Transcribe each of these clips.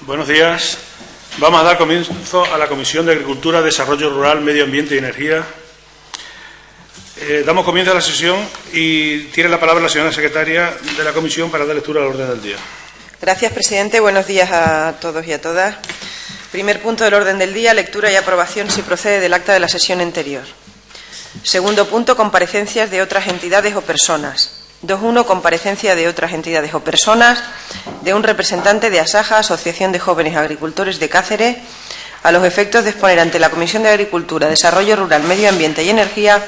Buenos días. Vamos a dar comienzo a la Comisión de Agricultura, Desarrollo Rural, Medio Ambiente y Energía. Damos comienzo a la sesión y tiene la palabra la señora secretaria de la Comisión para dar lectura al orden del día. Gracias, presidente. Buenos días a todos y a todas. Primer punto del orden del día, lectura y aprobación, si procede, del acta de la sesión anterior. Segundo punto, comparecencias de otras entidades o personas. 2.1. Comparecencia de otras entidades o personas de un representante de ASAJA, Asociación de Jóvenes Agricultores de Cáceres, a los efectos de exponer ante la Comisión de Agricultura, Desarrollo Rural, Medio Ambiente y Energía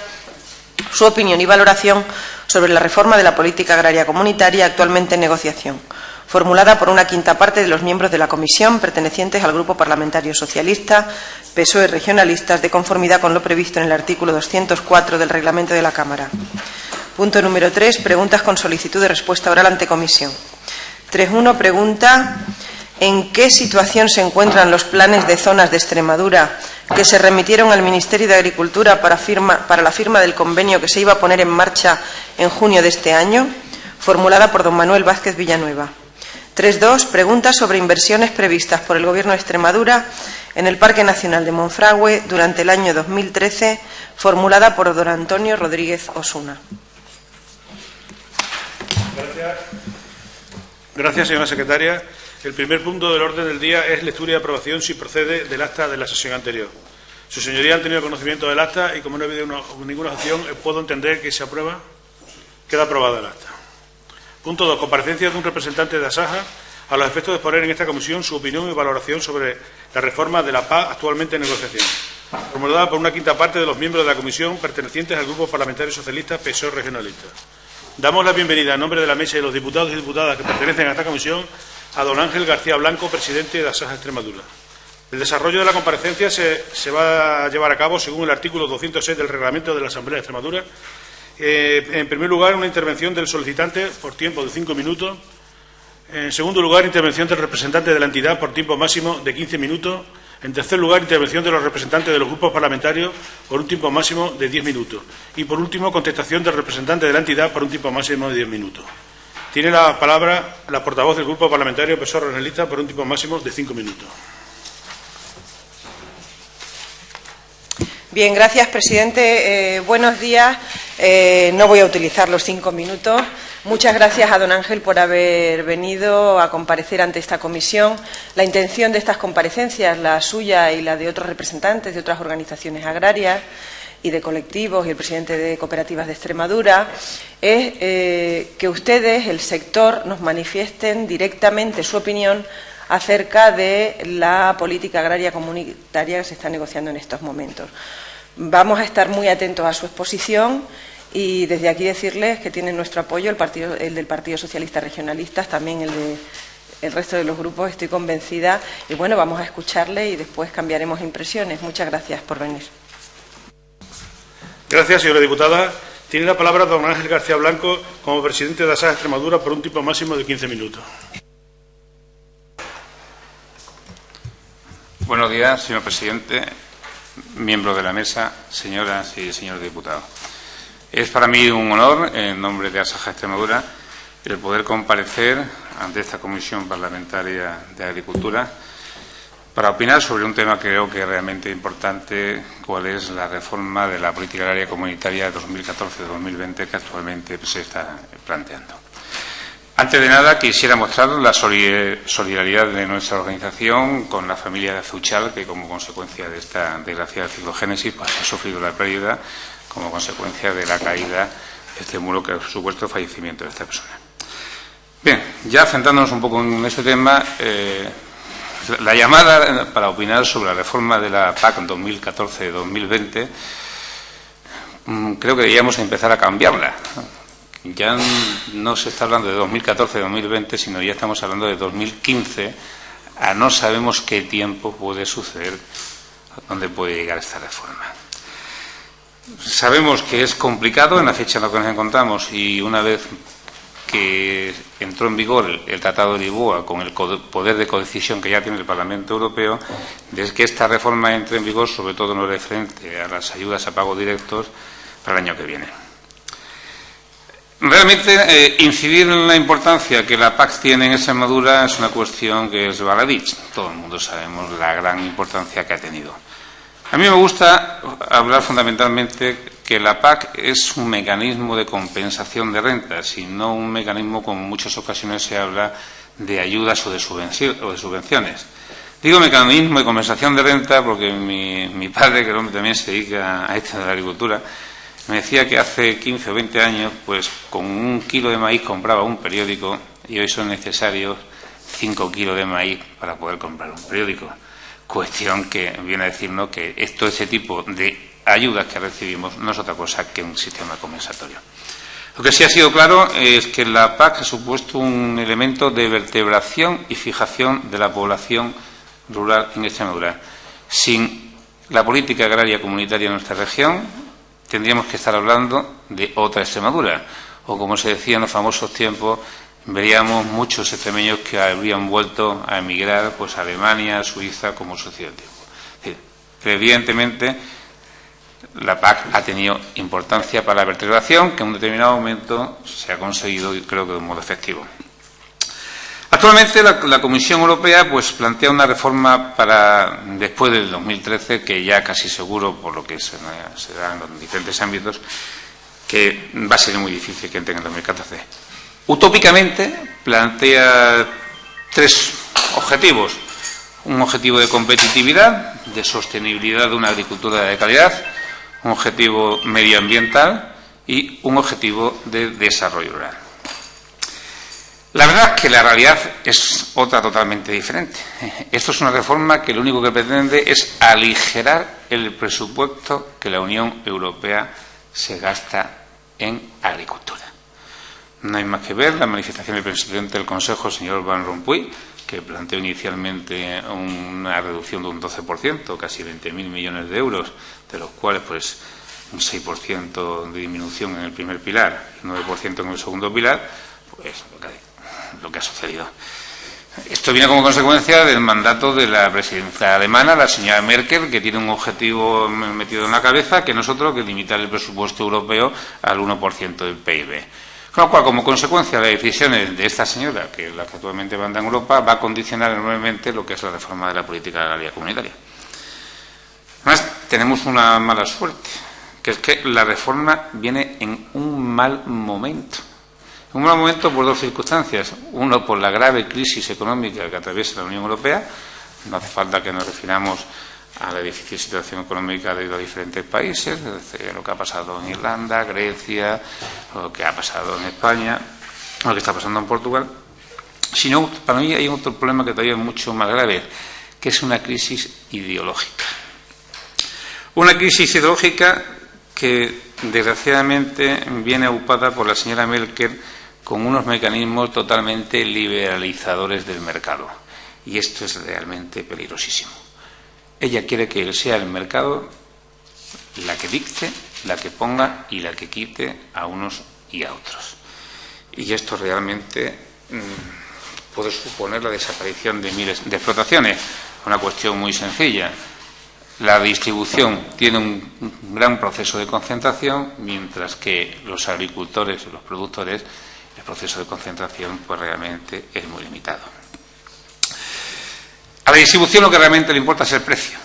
su opinión y valoración sobre la reforma de la política agraria comunitaria actualmente en negociación, formulada por una quinta parte de los miembros de la Comisión pertenecientes al Grupo Parlamentario Socialista, PSOE Regionalistas, de conformidad con lo previsto en el artículo 204 del Reglamento de la Cámara. Punto número 3. Preguntas con solicitud de respuesta oral ante comisión. 3.1. Pregunta: ¿en qué situación se encuentran los planes de zonas de Extremadura que se remitieron al Ministerio de Agricultura para la firma del convenio que se iba a poner en marcha en junio de este año? Formulada por don Manuel Vázquez Villanueva. 3.2. Pregunta sobre inversiones previstas por el Gobierno de Extremadura en el Parque Nacional de Monfragüe durante el año 2013, formulada por don Antonio Rodríguez Osuna. Gracias, señora secretaria. El primer punto del orden del día es lectura y aprobación, si procede, del acta de la sesión anterior. Su señoría han tenido conocimiento del acta y, como no ha habido ninguna opción, puedo entender que se aprueba. Queda aprobada el acta. Punto 2. Comparecencia de un representante de ASAJA a los efectos de exponer en esta comisión su opinión y valoración sobre la reforma de la PAC actualmente en negociación, formulada por una quinta parte de los miembros de la comisión pertenecientes al Grupo Parlamentario Socialista, PSOE Regionalista. Damos la bienvenida en nombre de la mesa y de los diputados y diputadas que pertenecen a esta comisión a don Ángel García Blanco, presidente de ASAJA Extremadura. El desarrollo de la comparecencia se va a llevar a cabo según el artículo 206 del Reglamento de la Asamblea de Extremadura. En primer lugar, una intervención del solicitante por tiempo de 5 minutos. En segundo lugar, intervención del representante de la entidad por tiempo máximo de 15 minutos. En tercer lugar, intervención de los representantes de los grupos parlamentarios por un tiempo máximo de 10 minutos. Y, por último, contestación del representante de la entidad por un tiempo máximo de 10 minutos. Tiene la palabra la portavoz del Grupo Parlamentario PSOE Regionalista por un tiempo máximo de 5 minutos. Bien, gracias, presidente. Buenos días. No voy a utilizar los 5 minutos. Muchas gracias a don Ángel por haber venido a comparecer ante esta comisión. La intención de estas comparecencias, la suya y la de otros representantes de otras organizaciones agrarias y de colectivos y el presidente de Cooperativas de Extremadura, es que ustedes, el sector, nos manifiesten directamente su opinión acerca de la política agraria comunitaria que se está negociando en estos momentos. Vamos a estar muy atentos a su exposición y desde aquí decirles que tienen nuestro apoyo, el del Partido Socialista Regionalistas, también el resto de los grupos, estoy convencida. Y bueno, vamos a escucharle y después cambiaremos impresiones. Muchas gracias por venir. Gracias, señora diputada. Tiene la palabra don Ángel García Blanco como presidente de ASAJA Extremadura por un tiempo máximo de 15 minutos. Buenos días, señor presidente, miembros de la mesa, señoras y señores diputados. Es para mí un honor, en nombre de ASAJA Extremadura, el poder comparecer ante esta Comisión Parlamentaria de Agricultura para opinar sobre un tema que creo que es realmente importante, cuál es la reforma de la política agraria comunitaria 2014-2020 que actualmente se está planteando. Antes de nada, quisiera mostrar la solidaridad de nuestra organización con la familia de Azuchal, que como consecuencia de esta desgraciada ciclogénesis ha sufrido la pérdida como consecuencia de la caída de este muro que ha supuesto el fallecimiento de esta persona. Bien, ya centrándonos un poco en este tema, la llamada para opinar sobre la reforma de la PAC 2014-2020, creo que deberíamos empezar a cambiarla. Ya no se está hablando de 2014-2020, sino ya estamos hablando de 2015, a no sabemos qué tiempo puede suceder, dónde puede llegar esta reforma. Sabemos que es complicado en la fecha en la que nos encontramos y una vez que entró en vigor el Tratado de Lisboa con el poder de codecisión que ya tiene el Parlamento Europeo, desde que esta reforma entre en vigor, sobre todo en lo referente a las ayudas a pagos directos para el año que viene. Realmente, incidir en la importancia que la PAC tiene en Extremadura es una cuestión que es baladí. Todo el mundo sabemos la gran importancia que ha tenido. A mí me gusta hablar fundamentalmente que la PAC es un mecanismo de compensación de rentas y no un mecanismo, como en muchas ocasiones se habla, de ayudas o de subvenciones. Digo mecanismo de compensación de renta porque mi padre, que el hombre también se dedica a esto de la agricultura, me decía que hace 15 o 20 años, pues con 1 kilo de maíz compraba un periódico y hoy son necesarios 5 kilos de maíz para poder comprar un periódico. Cuestión que viene a decirnos que ese tipo de ayudas que recibimos no es otra cosa que un sistema compensatorio. Lo que sí ha sido claro es que la PAC ha supuesto un elemento de vertebración y fijación de la población rural en Extremadura. Sin la política agraria comunitaria en nuestra región, tendríamos que estar hablando de otra Extremadura, o como se decía en los famosos tiempos, veríamos muchos extremeños que habrían vuelto a emigrar pues a Alemania, a Suiza, como sucedió el tiempo. Es decir, evidentemente, la PAC ha tenido importancia para la vertebración, que en un determinado momento se ha conseguido, y creo que de un modo efectivo. Actualmente la Comisión Europea pues plantea una reforma para después del 2013, que ya casi seguro, por lo que se da en los diferentes ámbitos, que va a ser muy difícil que entre en el 2014. Utópicamente plantea 3 objetivos: un objetivo de competitividad, de sostenibilidad de una agricultura de calidad, un objetivo medioambiental y un objetivo de desarrollo rural. La verdad es que la realidad es otra totalmente diferente. Esto es una reforma que lo único que pretende es aligerar el presupuesto que la Unión Europea se gasta en agricultura. No hay más que ver la manifestación del presidente del Consejo, el señor Van Rompuy, que planteó inicialmente una reducción de un 12%, casi 20.000 millones de euros, de los cuales pues un 6% de disminución en el primer pilar y un 9% en el segundo pilar, pues lo que ha sucedido. Esto viene como consecuencia del mandato de la presidenta alemana, la señora Merkel, que tiene un objetivo metido en la cabeza, que nosotros, que limitar el presupuesto europeo al 1% del PIB. Con lo cual, como consecuencia de las decisiones de esta señora, que es la que actualmente manda en Europa, va a condicionar enormemente lo que es la reforma de la política agraria comunitaria. Además, tenemos una mala suerte, que es que la reforma viene en un mal momento. Un mal momento por 2 circunstancias. Uno, por la grave crisis económica que atraviesa la Unión Europea. No hace falta que nos refiramos a la difícil situación económica de los diferentes países, desde lo que ha pasado en Irlanda, Grecia, lo que ha pasado en España, lo que está pasando en Portugal. Sino, para mí hay otro problema que todavía es mucho más grave, que es una crisis ideológica. Una crisis ideológica que, desgraciadamente, viene aupada por la señora Merkel con unos mecanismos totalmente liberalizadores del mercado. Y esto es realmente peligrosísimo. Ella quiere que sea el mercado la que dicte, la que ponga y la que quite a unos y a otros. Y esto realmente puede suponer la desaparición de miles de explotaciones. Una cuestión muy sencilla. La distribución tiene un gran proceso de concentración, mientras que los agricultores y los productores, el proceso de concentración pues realmente es muy limitado. A la distribución lo que realmente le importa es el precio.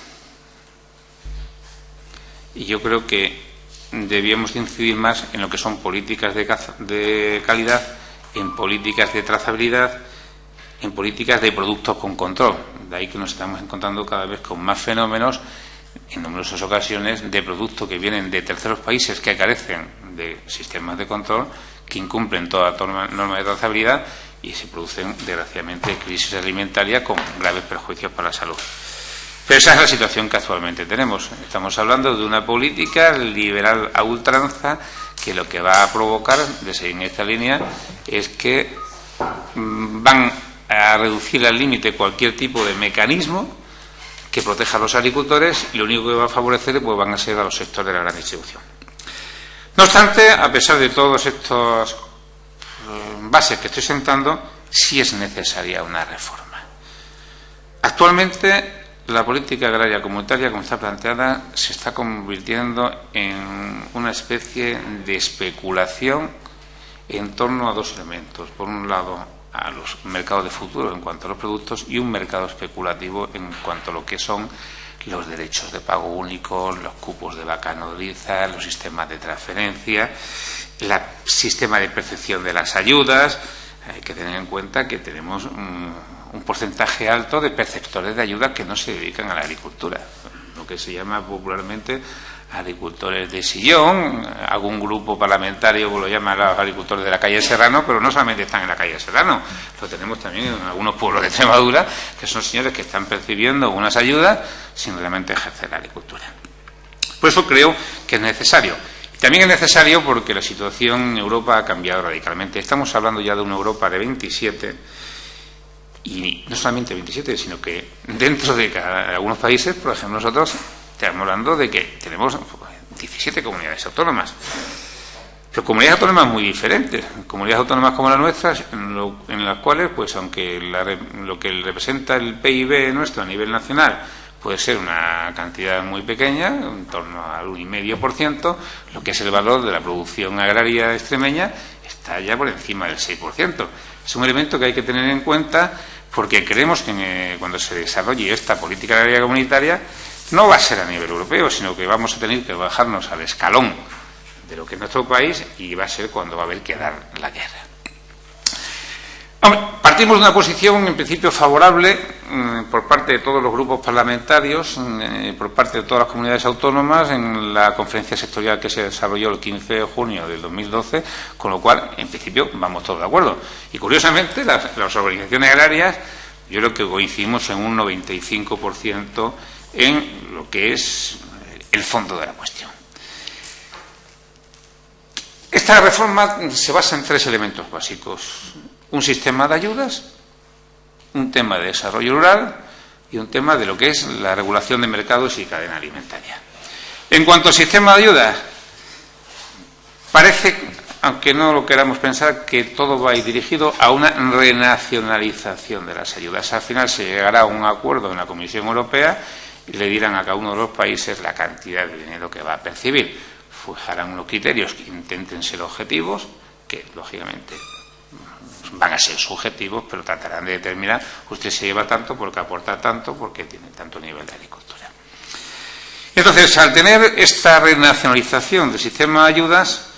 Y yo creo que debíamos incidir más en lo que son políticas de calidad, en políticas de trazabilidad, en políticas de productos con control. De ahí que nos estamos encontrando cada vez con más fenómenos, en numerosas ocasiones, de productos que vienen de terceros países que carecen de sistemas de control, que incumplen toda norma de trazabilidad y se producen, desgraciadamente, crisis alimentarias con graves perjuicios para la salud. Pero esa es la situación que actualmente tenemos. Estamos hablando de una política liberal a ultranza que lo que va a provocar, de seguir en esta línea, es que van a reducir al límite cualquier tipo de mecanismo que proteja a los agricultores, y lo único que va a favorecer pues van a ser a los sectores de la gran distribución. No obstante, a pesar de todas estas bases que estoy sentando, sí es necesaria una reforma. Actualmente, la política agraria comunitaria, como está planteada, se está convirtiendo en una especie de especulación en torno a dos elementos. Por un lado, a los mercados de futuro en cuanto a los productos y un mercado especulativo en cuanto a lo que son los derechos de pago únicos, los cupos de vaca nodriza, los sistemas de transferencia, el sistema de percepción de las ayudas. Hay que tener en cuenta que tenemos un porcentaje alto de perceptores de ayuda que no se dedican a la agricultura, lo que se llama popularmente agricultores de sillón. Algún grupo parlamentario lo llama los agricultores de la calle Serrano, pero no solamente están en la calle Serrano, lo tenemos también en algunos pueblos de Extremadura, que son señores que están percibiendo unas ayudas sin realmente ejercer la agricultura. Por eso creo que es necesario. Y también es necesario porque la situación en Europa ha cambiado radicalmente. Estamos hablando ya de una Europa de 27, y no solamente 27, sino que dentro de algunos países, por ejemplo, nosotros estamos hablando de que tenemos 17 comunidades autónomas, pero comunidades autónomas muy diferentes, comunidades autónomas como la nuestra, en las cuales, pues aunque lo que representa el PIB nuestro a nivel nacional puede ser una cantidad muy pequeña, en torno al 1,5%, lo que es el valor de la producción agraria extremeña está ya por encima del 6%. Es un elemento que hay que tener en cuenta porque creemos que cuando se desarrolle esta política agraria comunitaria no va a ser a nivel europeo, sino que vamos a tener que bajarnos al escalón de lo que es nuestro país y va a ser cuando va a haber que dar la guerra. Hombre, partimos de una posición en principio favorable por parte de todos los grupos parlamentarios, por parte de todas las comunidades autónomas en la conferencia sectorial que se desarrolló el 15 de junio del 2012, con lo cual, en principio, vamos todos de acuerdo. Y curiosamente, las organizaciones agrarias, yo creo que coincidimos en un 95% en lo que es el fondo de la cuestión. Esta reforma se basa en tres elementos básicos: un sistema de ayudas, un tema de desarrollo rural y un tema de lo que es la regulación de mercados y cadena alimentaria. En cuanto al sistema de ayudas, parece, aunque no lo queramos pensar, que todo va a ir dirigido a una renacionalización de las ayudas. Al final se llegará a un acuerdo en la Comisión Europea y le dirán a cada uno de los países la cantidad de dinero que va a percibir. Fijarán unos criterios que intenten ser objetivos, que lógicamente van a ser subjetivos, pero tratarán de determinar: usted se lleva tanto porque aporta tanto, porque tiene tanto nivel de agricultura. Entonces, al tener esta renacionalización del sistema de ayudas,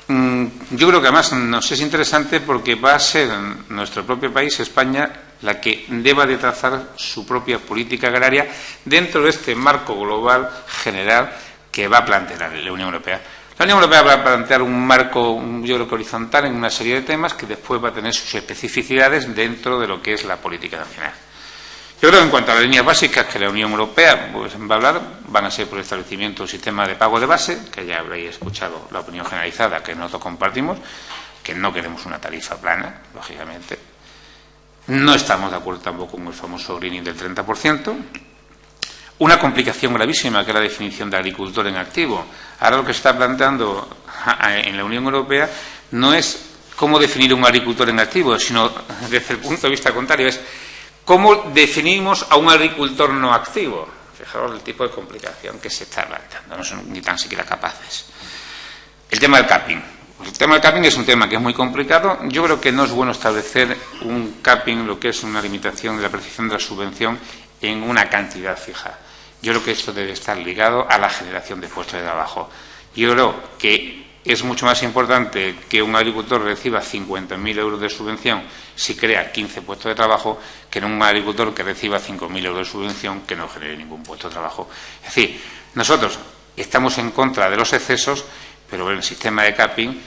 yo creo que además nos es interesante porque va a ser nuestro propio país, España, la que deba de trazar su propia política agraria dentro de este marco global general que va a plantear la Unión Europea. La Unión Europea va a plantear un marco, yo creo que horizontal, en una serie de temas que después va a tener sus especificidades dentro de lo que es la política nacional. Yo creo que en cuanto a las líneas básicas que la Unión Europea pues, va a hablar, van a ser por el establecimiento de un sistema de pago de base, que ya habréis escuchado la opinión generalizada que nosotros compartimos, que no queremos una tarifa plana, lógicamente. No estamos de acuerdo tampoco con el famoso greening del 30%. Una complicación gravísima, que es la definición de agricultor en activo. Ahora lo que se está planteando en la Unión Europea no es cómo definir un agricultor en activo, sino desde el punto de vista contrario, es cómo definimos a un agricultor no activo. Fijaos el tipo de complicación que se está planteando, no son ni tan siquiera capaces. El tema del capping. El tema del capping es un tema que es muy complicado. Yo creo que no es bueno establecer un capping, lo que es una limitación de la percepción de la subvención, en una cantidad fija. Yo creo que esto debe estar ligado a la generación de puestos de trabajo. Yo creo que es mucho más importante que un agricultor reciba 50.000 euros de subvención si crea 15 puestos de trabajo, que en un agricultor que reciba 5.000 euros de subvención que no genere ningún puesto de trabajo. Es decir, nosotros estamos en contra de los excesos, pero en el sistema de capping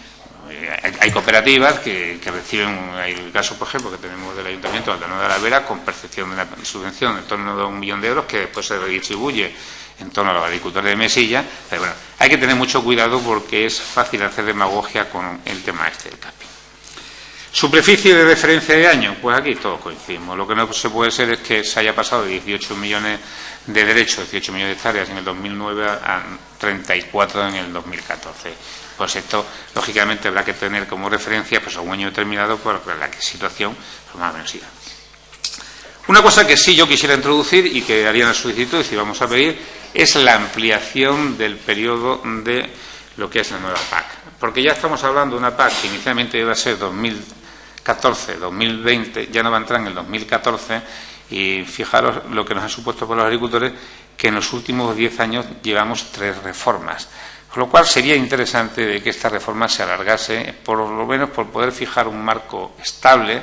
hay cooperativas que reciben, hay el caso, por ejemplo, que tenemos del Ayuntamiento de Aldanova de la Vera, con percepción de una subvención en torno de 1 millón de euros, que después se redistribuye en torno a los agricultores de mesilla. Pero bueno, hay que tener mucho cuidado porque es fácil hacer demagogia con el tema este del capping. Superficie de referencia de año, pues aquí todos coincidimos. Lo que no se puede ser es que se haya pasado de 18 millones de derechos, 18 millones de hectáreas en el 2009 a 34 en el 2014. Pues esto, lógicamente, habrá que tener como referencia pues, a un año determinado por la situación pues, más o menos siga. Una cosa que sí yo quisiera introducir y que haría una solicitud, si vamos a pedir, es la ampliación del periodo de lo que es la nueva PAC. Porque ya estamos hablando de una PAC que inicialmente iba a ser 2014-2020, ya no va a entrar en el 2014, y fijaros lo que nos ha supuesto para los agricultores, que en los últimos 10 años llevamos 3 reformas. Con lo cual sería interesante de que esta reforma se alargase, por lo menos por poder fijar un marco estable,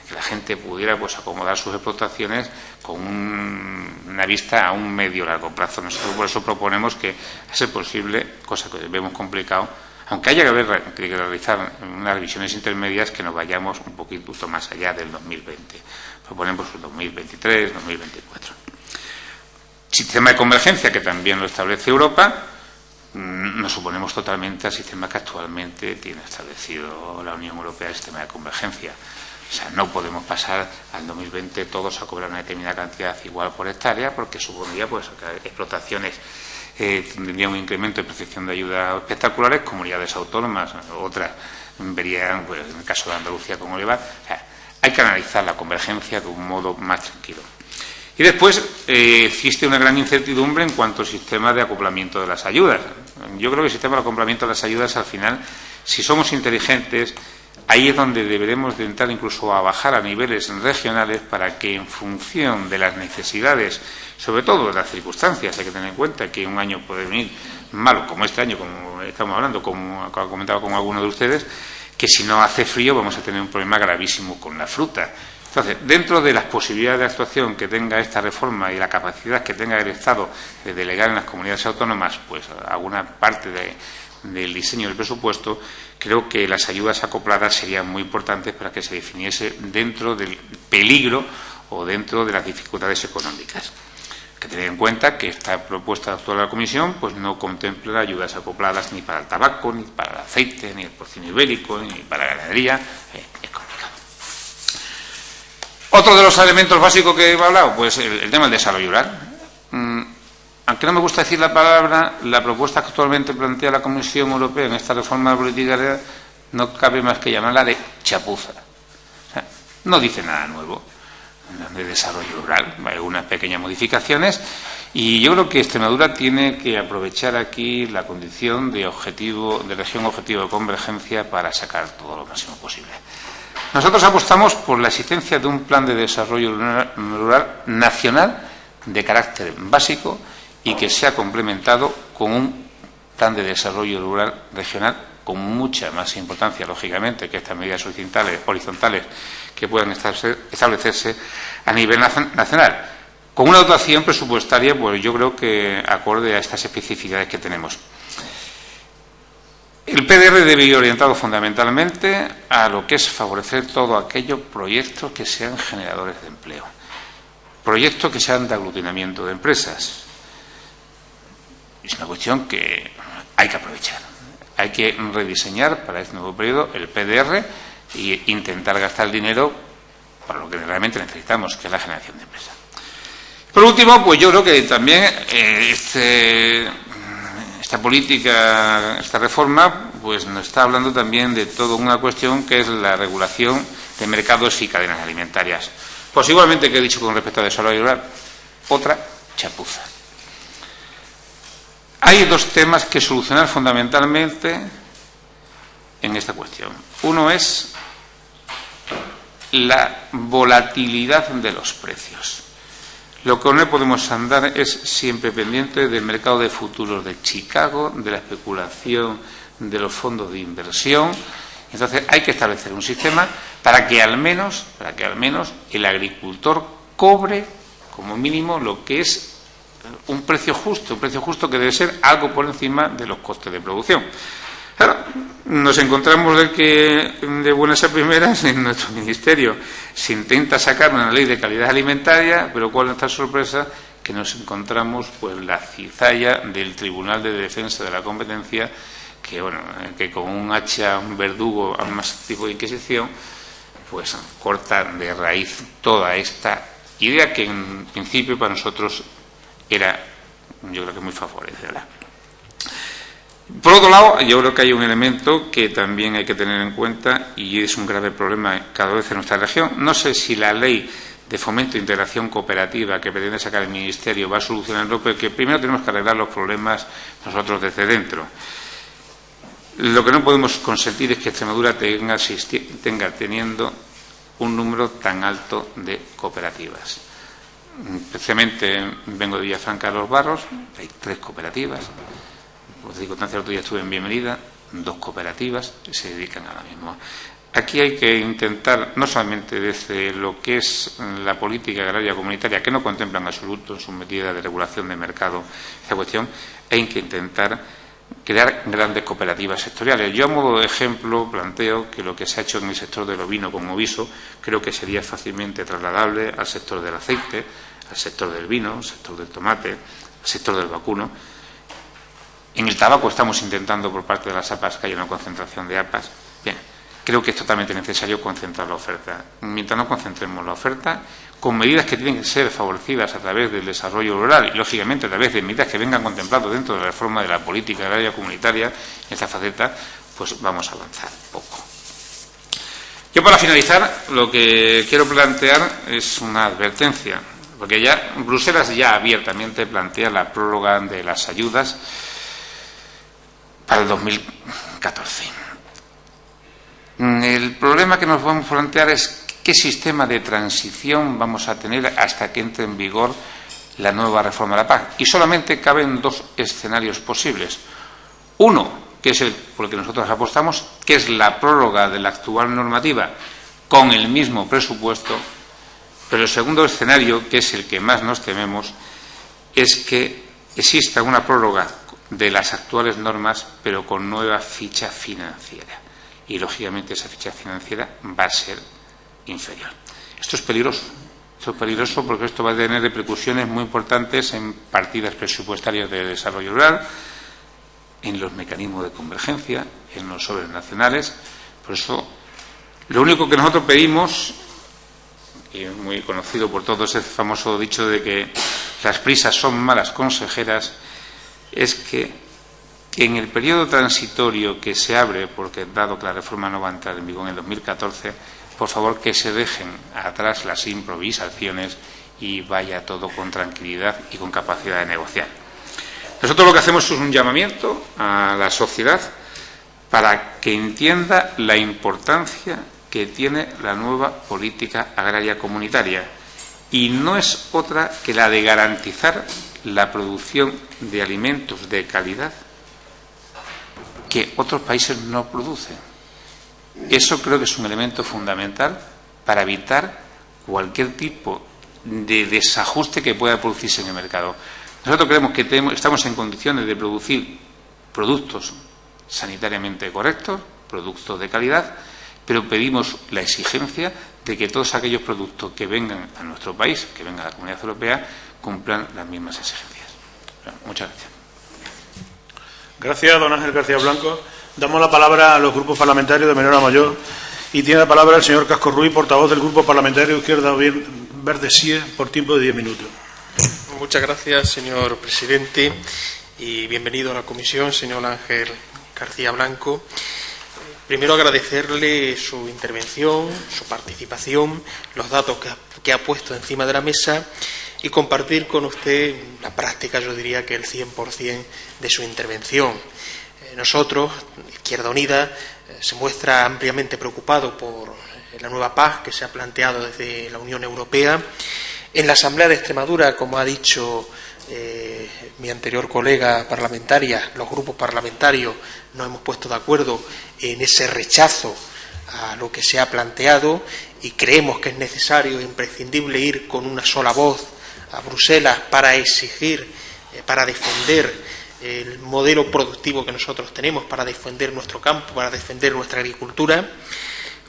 que la gente pudiera pues acomodar sus explotaciones con una vista a un medio largo plazo. Nosotros por eso proponemos que, a ser posible, cosa que vemos complicado, aunque haya que realizar unas revisiones intermedias, que nos vayamos un poquito más allá del 2020. Proponemos el 2023, 2024. Sistema de convergencia, que también lo establece Europa. Nos oponemos totalmente al sistema que actualmente tiene establecido la Unión Europea, el sistema de convergencia. O sea, no podemos pasar al 2020 todos a cobrar una determinada cantidad igual por hectárea, porque supondría pues que explotaciones tendrían un incremento de percepción de ayuda espectaculares, comunidades autónomas, otras verían, pues, en el caso de Andalucía, como elevada. O sea, hay que analizar la convergencia de un modo más tranquilo. Y después existe una gran incertidumbre en cuanto al sistema de acoplamiento de las ayudas. Yo creo que el sistema de acoplamiento de las ayudas, al final, si somos inteligentes, ahí es donde deberemos de entrar incluso a bajar a niveles regionales, para que, en función de las necesidades, sobre todo de las circunstancias, hay que tener en cuenta que un año puede venir malo, como este año, como estamos hablando, como ha comentado con alguno de ustedes, que si no hace frío vamos a tener un problema gravísimo con la fruta. Entonces, dentro de las posibilidades de actuación que tenga esta reforma y la capacidad que tenga el Estado de delegar en las comunidades autónomas pues alguna parte del diseño del presupuesto, creo que las ayudas acopladas serían muy importantes para que se definiese dentro del peligro o dentro de las dificultades económicas. Hay que tener en cuenta que esta propuesta actual de la Comisión pues no contempla ayudas acopladas ni para el tabaco, ni para el aceite, ni el porcino ibérico, ni para la ganadería. Es complicado. Otro de los elementos básicos que he hablado, pues el tema del desarrollo rural. Aunque no me gusta decir la palabra, la propuesta que actualmente plantea la Comisión Europea en esta reforma de la política agraria no cabe más que llamarla de chapuza. O sea, no dice nada nuevo de desarrollo rural, hay unas pequeñas modificaciones, y yo creo que Extremadura tiene que aprovechar aquí la condición de región objetivo de convergencia para sacar todo lo máximo posible. Nosotros apostamos por la existencia de un plan de desarrollo rural nacional de carácter básico y que sea complementado con un plan de desarrollo rural regional con mucha más importancia, lógicamente, que estas medidas horizontales que puedan establecerse a nivel nacional, con una dotación presupuestaria, pues yo creo que acorde a estas especificidades que tenemos. El PDR debe ir orientado fundamentalmente a lo que es favorecer todos aquellos proyectos que sean generadores de empleo, proyectos que sean de aglutinamiento de empresas. Es una cuestión que hay que aprovechar. Hay que rediseñar para este nuevo periodo el PDR e intentar gastar el dinero para lo que realmente necesitamos, que es la generación de empresa. Por último, pues yo creo que también esta política, esta reforma, pues nos está hablando también de toda una cuestión que es la regulación de mercados y cadenas alimentarias. Pues igualmente que he dicho con respecto al desarrollo rural, otra chapuza. Hay dos temas que solucionar fundamentalmente en esta cuestión. Uno es la volatilidad de los precios. Lo que no podemos andar es siempre pendiente del mercado de futuros de Chicago, de la especulación de los fondos de inversión. Entonces hay que establecer un sistema para que al menos el agricultor cobre como mínimo lo que es un precio justo que debe ser algo por encima de los costes de producción. Claro, nos encontramos de buenas a primeras en nuestro ministerio. Se intenta sacar una ley de calidad alimentaria, pero ¿cuál es nuestra sorpresa? Que nos encontramos pues la cizalla del Tribunal de Defensa de la Competencia, que con un hacha, un verdugo, más tipo de inquisición, pues corta de raíz toda esta idea que en principio para nosotros era, yo creo que muy favorecedora. Por otro lado, yo creo que hay un elemento que también hay que tener en cuenta y es un grave problema cada vez en nuestra región. No sé si la ley de fomento e integración cooperativa que pretende sacar el Ministerio va a solucionarlo, porque primero tenemos que arreglar los problemas nosotros desde dentro. Lo que no podemos consentir es que Extremadura tenga teniendo un número tan alto de cooperativas. Especialmente vengo de Villafranca de los Barros, hay 3 cooperativas. Por circunstancia, el otro día estuve en Bienvenida, 2 cooperativas que se dedican a lo mismo. Aquí hay que intentar, no solamente desde lo que es la política agraria comunitaria, que no contempla en absoluto en sus medidas de regulación de mercado esta cuestión, hay que intentar crear grandes cooperativas sectoriales. Yo, a modo de ejemplo, planteo que lo que se ha hecho en el sector del ovino con Oviso creo que sería fácilmente trasladable al sector del aceite, al sector del vino, al sector del tomate, al sector del vacuno. En el tabaco estamos intentando, por parte de las APAs, que haya una concentración de APAs. Bien, creo que es totalmente necesario concentrar la oferta. Mientras no concentremos la oferta, con medidas que tienen que ser favorecidas a través del desarrollo rural y, lógicamente, a través de medidas que vengan contempladas dentro de la reforma de la política agraria comunitaria, en esta faceta, pues vamos a avanzar poco. Yo, para finalizar, lo que quiero plantear es una advertencia, porque ya Bruselas ya abiertamente plantea la prórroga de las ayudas para el 2014. El problema que nos vamos a plantear es qué sistema de transición vamos a tener hasta que entre en vigor la nueva reforma de la PAC. Y solamente caben 2 escenarios posibles. Uno, que es el por el que nosotros apostamos, que es la prórroga de la actual normativa con el mismo presupuesto. Pero el segundo escenario, que es el que más nos tememos, es que exista una prórroga de las actuales normas, pero con nueva ficha financiera. Y, lógicamente, esa ficha financiera va a ser inferior. Esto es peligroso. Esto es peligroso porque esto va a tener repercusiones muy importantes en partidas presupuestarias de desarrollo rural, en los mecanismos de convergencia, en los sobres nacionales. Por eso, lo único que nosotros pedimos, y es muy conocido por todos, ese famoso dicho de que las prisas son malas consejeras, es que en el periodo transitorio que se abre, porque dado que la reforma no va a entrar en vigor en el 2014, por favor que se dejen atrás las improvisaciones y vaya todo con tranquilidad y con capacidad de negociar. Nosotros lo que hacemos es un llamamiento a la sociedad para que entienda la importancia que tiene la nueva política agraria comunitaria, y no es otra que la de garantizar la producción de alimentos de calidad que otros países no producen. Eso creo que es un elemento fundamental para evitar cualquier tipo de desajuste que pueda producirse en el mercado. Nosotros creemos que estamos en condiciones de producir productos sanitariamente correctos, productos de calidad, pero pedimos la exigencia de que todos aquellos productos que vengan a nuestro país, que vengan a la Comunidad Europea, cumplan las mismas exigencias. Muchas gracias. Gracias, don Ángel García Blanco. Damos la palabra a los grupos parlamentarios de menor a mayor y tiene la palabra el señor Casco Ruiz, portavoz del Grupo Parlamentario Izquierda Verde Sie, por tiempo de 10 minutos. Muchas gracias, señor presidente, y bienvenido a la comisión, señor Ángel García Blanco. Primero, agradecerle su intervención, su participación, los datos que ha puesto encima de la mesa y compartir con usted la práctica, yo diría que el 100% de su intervención. Nosotros, Izquierda Unida, se muestra ampliamente preocupado por la nueva PAC que se ha planteado desde la Unión Europea. En la Asamblea de Extremadura, como ha dicho mi anterior colega parlamentaria, los grupos parlamentarios nos hemos puesto de acuerdo en ese rechazo a lo que se ha planteado y creemos que es necesario e imprescindible ir con una sola voz a Bruselas para exigir, para defender el modelo productivo que nosotros tenemos, para defender nuestro campo, para defender nuestra agricultura.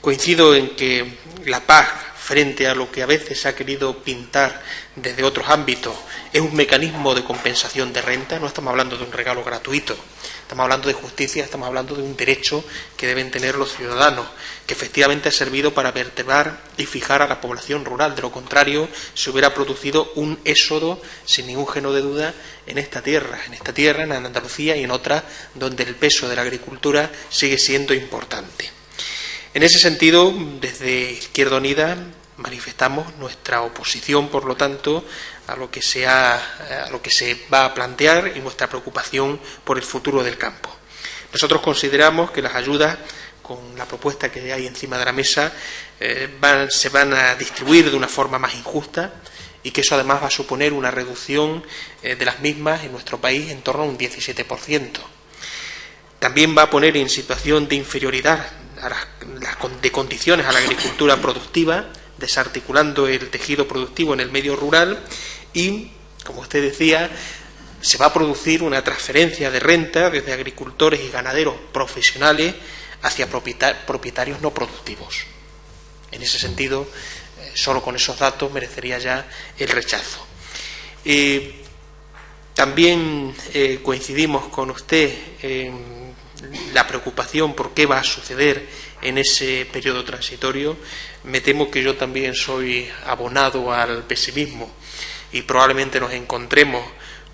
Coincido en que la PAC, frente a lo que a veces se ha querido pintar desde otros ámbitos, es un mecanismo de compensación de renta. No estamos hablando de un regalo gratuito, estamos hablando de justicia, estamos hablando de un derecho que deben tener los ciudadanos, que efectivamente ha servido para vertebrar y fijar a la población rural. De lo contrario, se hubiera producido un éxodo, sin ningún género de duda, en esta tierra, en Andalucía y en otras donde el peso de la agricultura sigue siendo importante. En ese sentido, desde Izquierda Unida manifestamos nuestra oposición, por lo tanto, a lo que se va a plantear y nuestra preocupación por el futuro del campo. Nosotros consideramos que las ayudas, con la propuesta que hay encima de la mesa, se van a distribuir de una forma más injusta y que eso además va a suponer una reducción de las mismas en nuestro país en torno a un 17%. También va a poner en situación de inferioridad de condiciones a la agricultura productiva, desarticulando el tejido productivo en el medio rural y, como usted decía, se va a producir una transferencia de renta desde agricultores y ganaderos profesionales hacia propietarios no productivos. En ese sentido, solo con esos datos merecería ya el rechazo. También coincidimos con usted en la preocupación por qué va a suceder en ese periodo transitorio. Me temo que yo también soy abonado al pesimismo y probablemente nos encontremos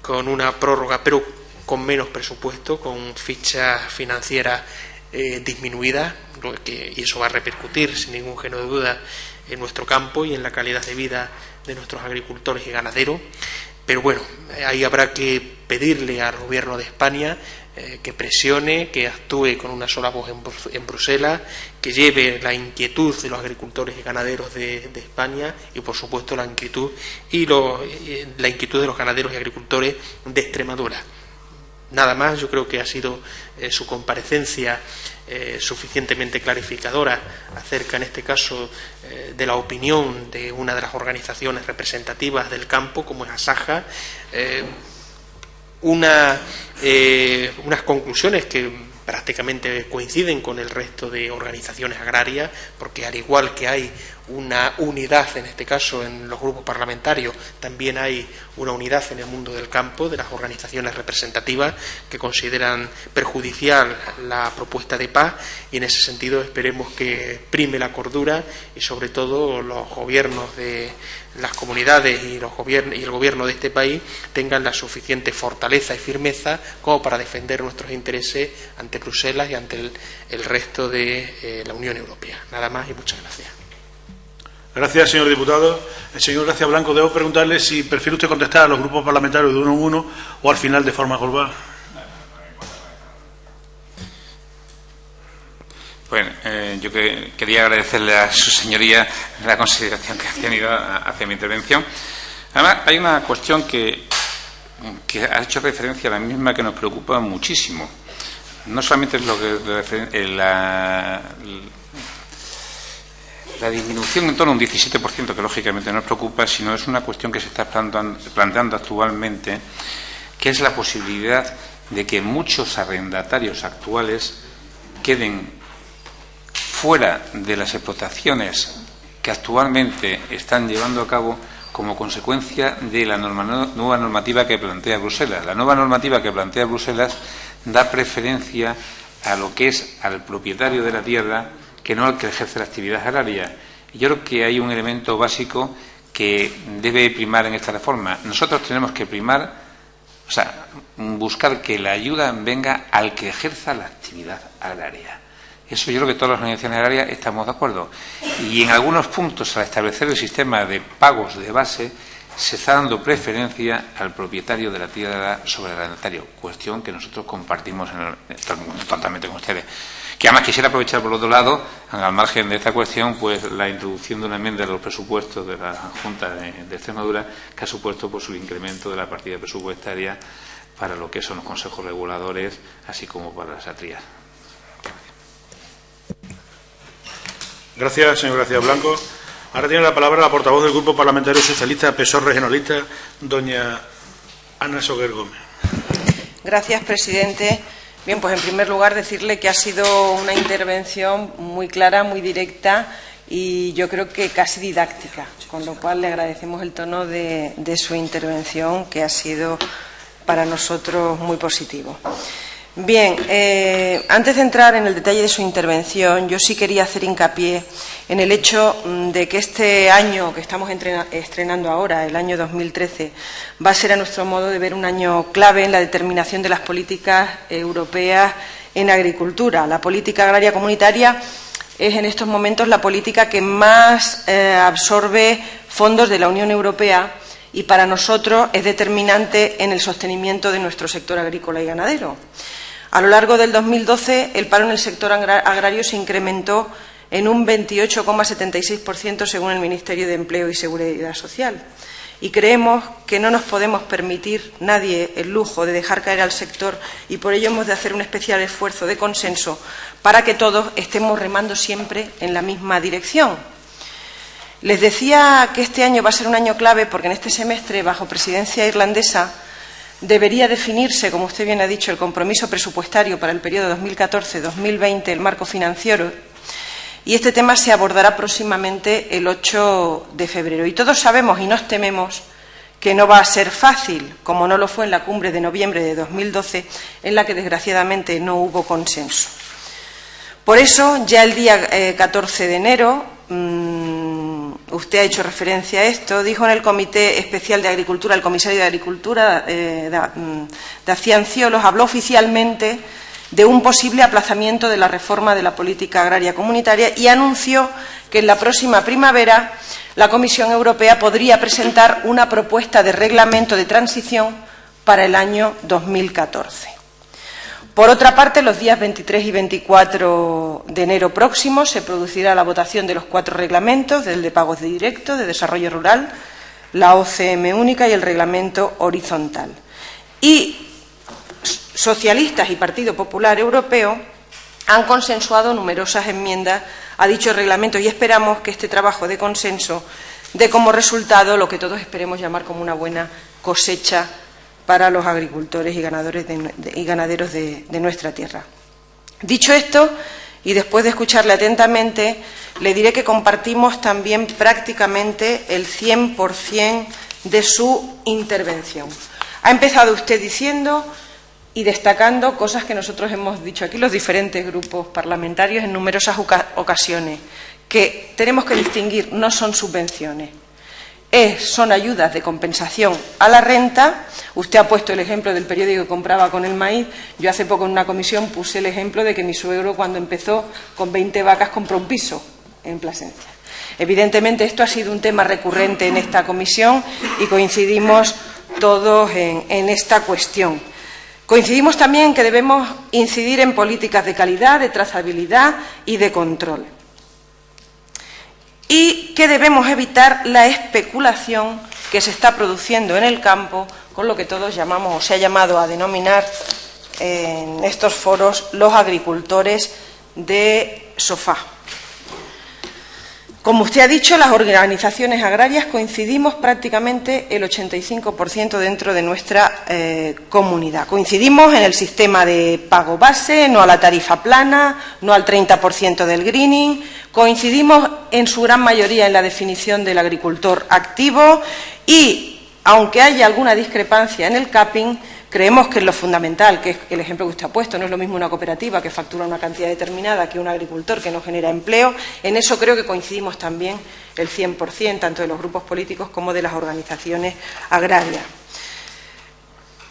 con una prórroga, pero con menos presupuesto, con fichas financieras disminuidas, y eso va a repercutir sin ningún género de duda en nuestro campo y en la calidad de vida de nuestros agricultores y ganaderos. Pero bueno, ahí habrá que pedirle al Gobierno de España que presione, que actúe con una sola voz en Bruselas, que lleve la inquietud de los agricultores y ganaderos de España y, por supuesto, la inquietud de los ganaderos y agricultores de Extremadura. Nada más, yo creo que ha sido su comparecencia suficientemente clarificadora acerca, en este caso, de la opinión de una de las organizaciones representativas del campo, como es Asaja, unas conclusiones que prácticamente coinciden con el resto de organizaciones agrarias, porque al igual que hay una unidad, en este caso en los grupos parlamentarios, también hay una unidad en el mundo del campo, de las organizaciones representativas, que consideran perjudicial la propuesta de paz, y en ese sentido esperemos que prime la cordura y sobre todo los gobiernos de las comunidades y el gobierno de este país tengan la suficiente fortaleza y firmeza como para defender nuestros intereses ante Bruselas y ante el resto de la Unión Europea. Nada más y muchas gracias. Gracias, señor diputado. El señor García Blanco, debo preguntarle si prefiere usted contestar a los grupos parlamentarios de uno en uno o al final de forma global. Bueno, yo quería agradecerle a su señoría la consideración que ha tenido hacia mi intervención. Además, hay una cuestión que ha hecho referencia a la misma que nos preocupa muchísimo. No solamente es lo que la disminución en torno a un 17%, que lógicamente nos preocupa, sino es una cuestión que se está planteando actualmente, que es la posibilidad de que muchos arrendatarios actuales queden fuera de las explotaciones que actualmente están llevando a cabo como consecuencia de la nueva normativa que plantea Bruselas. La nueva normativa que plantea Bruselas da preferencia a lo que es al propietario de la tierra que no al que ejerce la actividad agraria. Y yo creo que hay un elemento básico que debe primar en esta reforma. Nosotros tenemos que buscar que la ayuda venga al que ejerza la actividad agraria. Eso yo creo que todas las organizaciones agrarias estamos de acuerdo. Y en algunos puntos, al establecer el sistema de pagos de base, se está dando preferencia al propietario de la tierra sobre el arrendatario, cuestión que nosotros compartimos totalmente con ustedes. Que además quisiera aprovechar por otro lado, al margen de esta cuestión, pues la introducción de una enmienda de los presupuestos de la Junta de Extremadura, que ha supuesto por su incremento de la partida presupuestaria para lo que son los consejos reguladores, así como para las ATRIAS. Gracias, señor García Blanco. Ahora tiene la palabra la portavoz del Grupo Parlamentario Socialista PSOE Regionalista, doña Ana Soguer Gómez. Gracias, presidente. Bien, pues en primer lugar decirle que ha sido una intervención muy clara, muy directa y yo creo que casi didáctica, con lo cual le agradecemos el tono de su intervención, que ha sido para nosotros muy positivo. Bien, antes de entrar en el detalle de su intervención, yo sí quería hacer hincapié en el hecho de que este año que estamos estrenando ahora, el año 2013, va a ser, a nuestro modo de ver, un año clave en la determinación de las políticas europeas en agricultura. La política agraria comunitaria es en estos momentos la política que más absorbe fondos de la Unión Europea y para nosotros es determinante en el sostenimiento de nuestro sector agrícola y ganadero. A lo largo del 2012, el paro en el sector agrario se incrementó en un 28,76% según el Ministerio de Empleo y Seguridad Social. Y creemos que no nos podemos permitir nadie el lujo de dejar caer al sector y por ello hemos de hacer un especial esfuerzo de consenso para que todos estemos remando siempre en la misma dirección. Les decía que este año va a ser un año clave porque en este semestre, bajo presidencia irlandesa, debería definirse, como usted bien ha dicho, el compromiso presupuestario para el periodo 2014-2020, el marco financiero, y este tema se abordará próximamente el 8 de febrero. Y todos sabemos y nos tememos que no va a ser fácil, como no lo fue en la cumbre de noviembre de 2012, en la que desgraciadamente no hubo consenso. Por eso, ya el día 14 de enero, usted ha hecho referencia a esto, dijo en el Comité Especial de Agricultura, el comisario de Agricultura, Dacian Ciolos, habló oficialmente de un posible aplazamiento de la reforma de la política agraria comunitaria y anunció que en la próxima primavera la Comisión Europea podría presentar una propuesta de reglamento de transición para el año 2014. Por otra parte, los días 23 y 24 de enero próximos se producirá la votación de los 4 reglamentos, del de pagos directos, de desarrollo rural, la OCM única y el reglamento horizontal. Y socialistas y Partido Popular Europeo han consensuado numerosas enmiendas a dicho reglamento y esperamos que este trabajo de consenso dé como resultado lo que todos esperemos llamar como una buena cosecha para los agricultores y ganaderos de nuestra tierra. Dicho esto, y después de escucharle atentamente, le diré que compartimos también prácticamente el 100% de su intervención. Ha empezado usted diciendo y destacando cosas que nosotros hemos dicho aquí, los diferentes grupos parlamentarios, en numerosas ocasiones, que tenemos que distinguir, no son subvenciones. Son ayudas de compensación a la renta. Usted ha puesto el ejemplo del periódico que compraba con el maíz. Yo hace poco en una comisión puse el ejemplo de que mi suegro, cuando empezó con 20 vacas, compró un piso en Plasencia. Evidentemente, esto ha sido un tema recurrente en esta comisión y coincidimos todos en esta cuestión. Coincidimos también en que debemos incidir en políticas de calidad, de trazabilidad y de control. Y que debemos evitar la especulación que se está produciendo en el campo con lo que todos llamamos, o se ha llamado a denominar en estos foros, los agricultores de sofá. Como usted ha dicho, las organizaciones agrarias coincidimos prácticamente el 85% dentro de nuestra comunidad. Coincidimos en el sistema de pago base, no a la tarifa plana, no al 30% del greening. Coincidimos en su gran mayoría en la definición del agricultor activo y, aunque haya alguna discrepancia en el capping, creemos que es lo fundamental, que es el ejemplo que usted ha puesto. No es lo mismo una cooperativa que factura una cantidad determinada que un agricultor que no genera empleo. En eso creo que coincidimos también el 100%, tanto de los grupos políticos como de las organizaciones agrarias.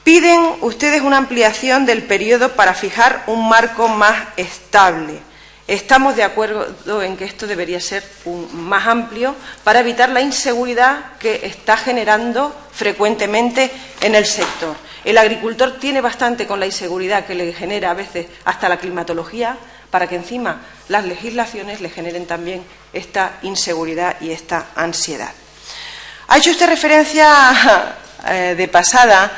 Piden ustedes una ampliación del periodo para fijar un marco más estable. Estamos de acuerdo en que esto debería ser más amplio para evitar la inseguridad que está generando frecuentemente en el sector. El agricultor tiene bastante con la inseguridad que le genera a veces hasta la climatología, para que encima las legislaciones le generen también esta inseguridad y esta ansiedad. Ha hecho usted referencia de pasada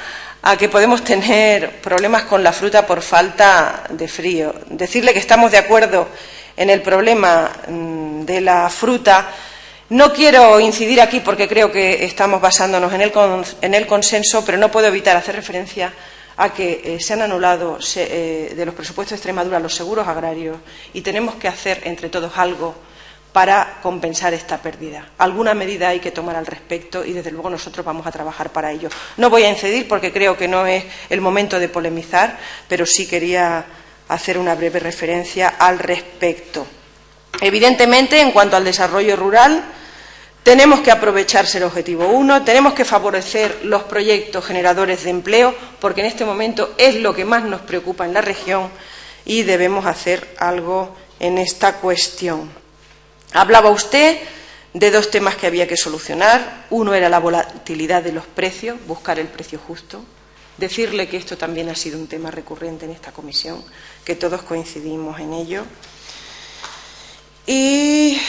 a que podemos tener problemas con la fruta por falta de frío. Decirle que estamos de acuerdo en el problema de la fruta. No quiero incidir aquí porque creo que estamos basándonos en el consenso, pero no puedo evitar hacer referencia a que se han anulado de los presupuestos de Extremadura los seguros agrarios y tenemos que hacer entre todos algo para compensar esta pérdida. Alguna medida hay que tomar al respecto y, desde luego, nosotros vamos a trabajar para ello. No voy a incidir porque creo que no es el momento de polemizar, pero sí quería hacer una breve referencia al respecto. Evidentemente, en cuanto al desarrollo rural, tenemos que aprovecharse el objetivo 1, tenemos que favorecer los proyectos generadores de empleo, porque en este momento es lo que más nos preocupa en la región y debemos hacer algo en esta cuestión. Hablaba usted de 2 temas que había que solucionar. Uno era la volatilidad de los precios, buscar el precio justo. decirle que esto también ha sido un tema recurrente en esta comisión, que todos coincidimos en ello. Y,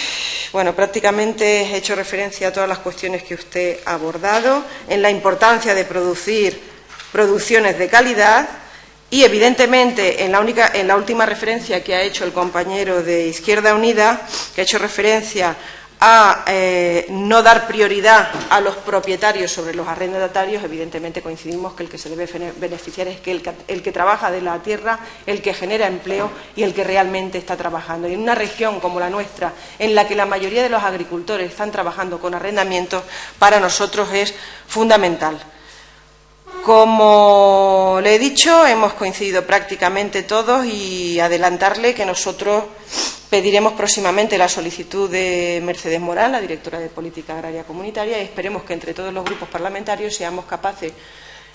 bueno, prácticamente he hecho referencia a todas las cuestiones que usted ha abordado, en la importancia de producir producciones de calidad y, evidentemente, en la última referencia que ha hecho el compañero de Izquierda Unida, que ha hecho referencia a no dar prioridad a los propietarios sobre los arrendatarios, evidentemente coincidimos que el que se debe beneficiar es que el que trabaja de la tierra, el que genera empleo y el que realmente está trabajando. Y en una región como la nuestra, en la que la mayoría de los agricultores están trabajando con arrendamientos, para nosotros es fundamental. Como le he dicho, hemos coincidido prácticamente todos y adelantarle que nosotros pediremos próximamente la solicitud de Mercedes Morán, la directora de Política Agraria Comunitaria, y esperemos que entre todos los grupos parlamentarios seamos capaces,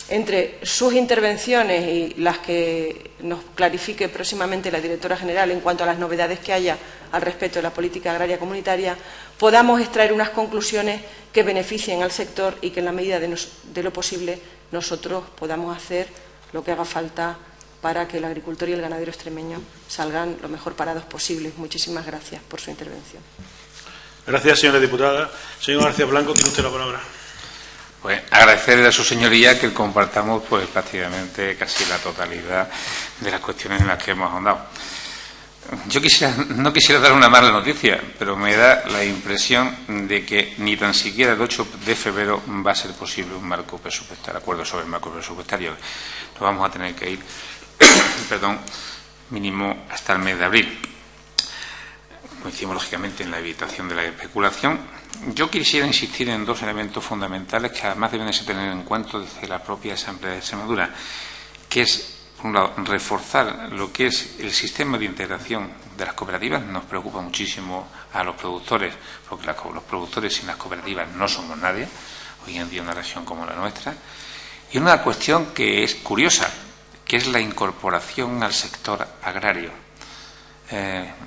entre sus intervenciones y las que nos clarifique próximamente la directora general en cuanto a las novedades que haya al respecto de la política agraria comunitaria, podamos extraer unas conclusiones que beneficien al sector y que en la medida de lo posible nosotros podamos hacer lo que haga falta para que el agricultor y el ganadero extremeño salgan lo mejor parados posibles. Muchísimas gracias por su intervención. Gracias, señora diputada. Señor García Blanco, tiene usted la palabra. Pues agradecerle a su señoría que compartamos pues prácticamente casi la totalidad de las cuestiones en las que hemos ahondado. Yo no quisiera dar una mala noticia, pero me da la impresión de que ni tan siquiera el 8 de febrero va a ser posible un marco presupuestario, acuerdo sobre el marco presupuestario. Lo vamos a tener que ir, mínimo hasta el mes de abril. Coincidimos lógicamente en la evitación de la especulación. Yo quisiera insistir en dos elementos fundamentales que además deben de tener en cuenta desde la propia Asamblea de Extremadura, que es, por un lado, reforzar lo que es el sistema de integración de las cooperativas. Nos preocupa muchísimo a los productores, porque los productores sin las cooperativas no somos nadie, hoy en día en una región como la nuestra. Y una cuestión que es curiosa, que es la incorporación al sector agrario.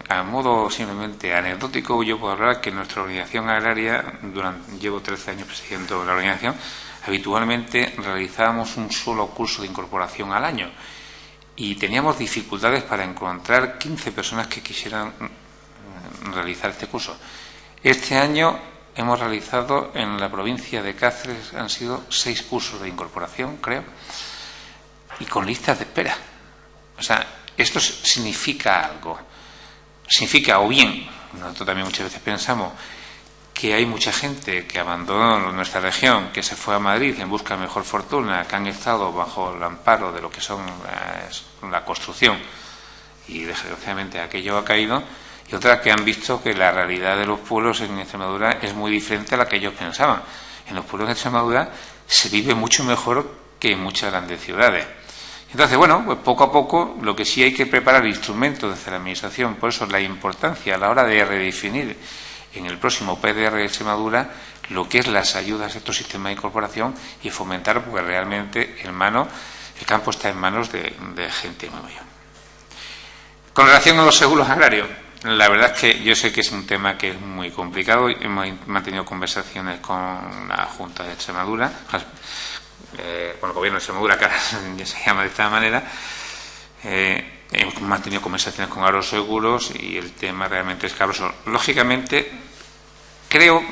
A modo simplemente anecdótico, yo puedo hablar que nuestra organización agraria, llevo 13 años presidiendo la organización, habitualmente realizábamos un solo curso de incorporación al año y teníamos dificultades para encontrar 15 personas que quisieran realizar este curso. Este año hemos realizado en la provincia de Cáceres, han sido 6 cursos de incorporación, creo, y con listas de espera. O sea, esto significa algo. Significa, o bien, nosotros también muchas veces pensamos que hay mucha gente que abandonó nuestra región, que se fue a Madrid en busca de mejor fortuna, que han estado bajo el amparo de lo que son la construcción y desgraciadamente aquello ha caído, y otras que han visto que la realidad de los pueblos en Extremadura es muy diferente a la que ellos pensaban. En los pueblos de Extremadura se vive mucho mejor que en muchas grandes ciudades. Entonces, bueno, pues poco a poco lo que sí hay que preparar instrumentos desde la Administración, por eso la importancia a la hora de redefinir en el próximo PDR de Extremadura lo que es las ayudas a estos sistemas de incorporación y fomentar, porque realmente el campo está en manos de gente muy mayor. Con relación a los seguros agrarios, la verdad es que yo sé que es un tema que es muy complicado. Hemos mantenido conversaciones con la Junta de Extremadura, con el Gobierno de Extremadura, que ahora ya se llama de esta manera. Hemos mantenido conversaciones con Agroseguros y el tema realmente es cabroso. Lógicamente, creo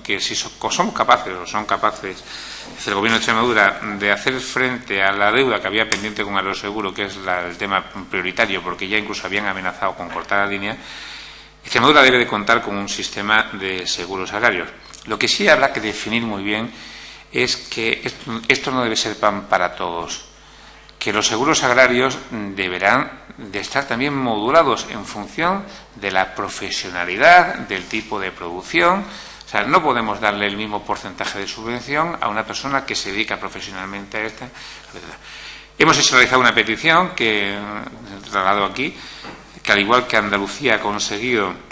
que si somos capaces, o son capaces, desde el Gobierno de Extremadura, de hacer frente a la deuda que había pendiente con Agroseguro, que es el tema prioritario, porque ya incluso habían amenazado con cortar la línea, Extremadura debe de contar con un sistema de seguros agrarios. Lo que sí habrá que definir muy bien es que esto no debe ser pan para todos, que los seguros agrarios deberán de estar también modulados en función de la profesionalidad, del tipo de producción. O sea, no podemos darle el mismo porcentaje de subvención a una persona que se dedica profesionalmente a esta. Hemos realizado una petición que he trasladado aquí, que al igual que Andalucía ha conseguido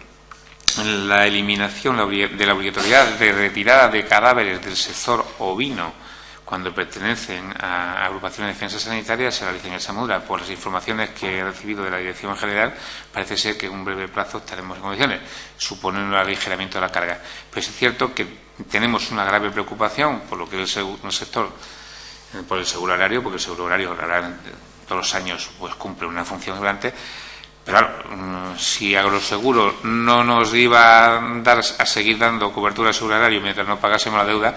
la eliminación de la obligatoriedad de retirada de cadáveres del sector ovino cuando pertenecen a agrupaciones de defensa sanitaria, se realiza en Extremadura. Por las informaciones que he recibido de la Dirección General, parece ser que en un breve plazo estaremos en condiciones. Supone un aligeramiento de la carga. Pero es cierto que tenemos una grave preocupación por lo que es el sector por el seguro agrario, porque el seguro agrario todos los años pues cumple una función relevante. Pero claro, si Agroseguro no nos iba a seguir dando cobertura al seguro agrario mientras no pagásemos la deuda,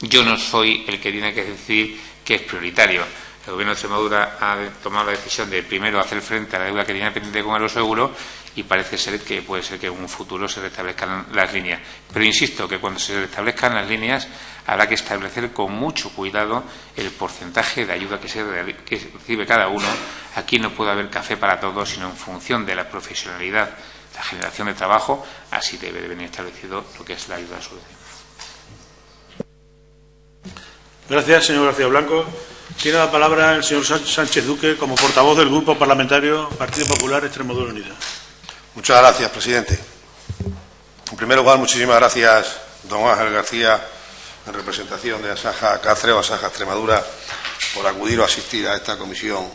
yo no soy el que tiene que decir que es prioritario. El Gobierno de Extremadura ha tomado la decisión de primero hacer frente a la deuda que tiene pendiente con Agroseguro y parece ser que puede ser que en un futuro se restablezcan las líneas. Pero insisto que cuando se restablezcan las líneas habrá que establecer con mucho cuidado el porcentaje de ayuda que recibe cada uno. Aquí no puede haber café para todos, sino en función de la profesionalidad, la generación de trabajo, así debe de venir establecido lo que es la ayuda a subvención. Gracias, señor García Blanco. Tiene la palabra el señor Sánchez Duque como portavoz del Grupo Parlamentario Partido Popular Extremadura Unida. Muchas gracias, presidente. En primer lugar, muchísimas gracias, don Ángel García, en representación de Asaja Cáceres o Asaja Extremadura, por acudir o asistir a esta comisión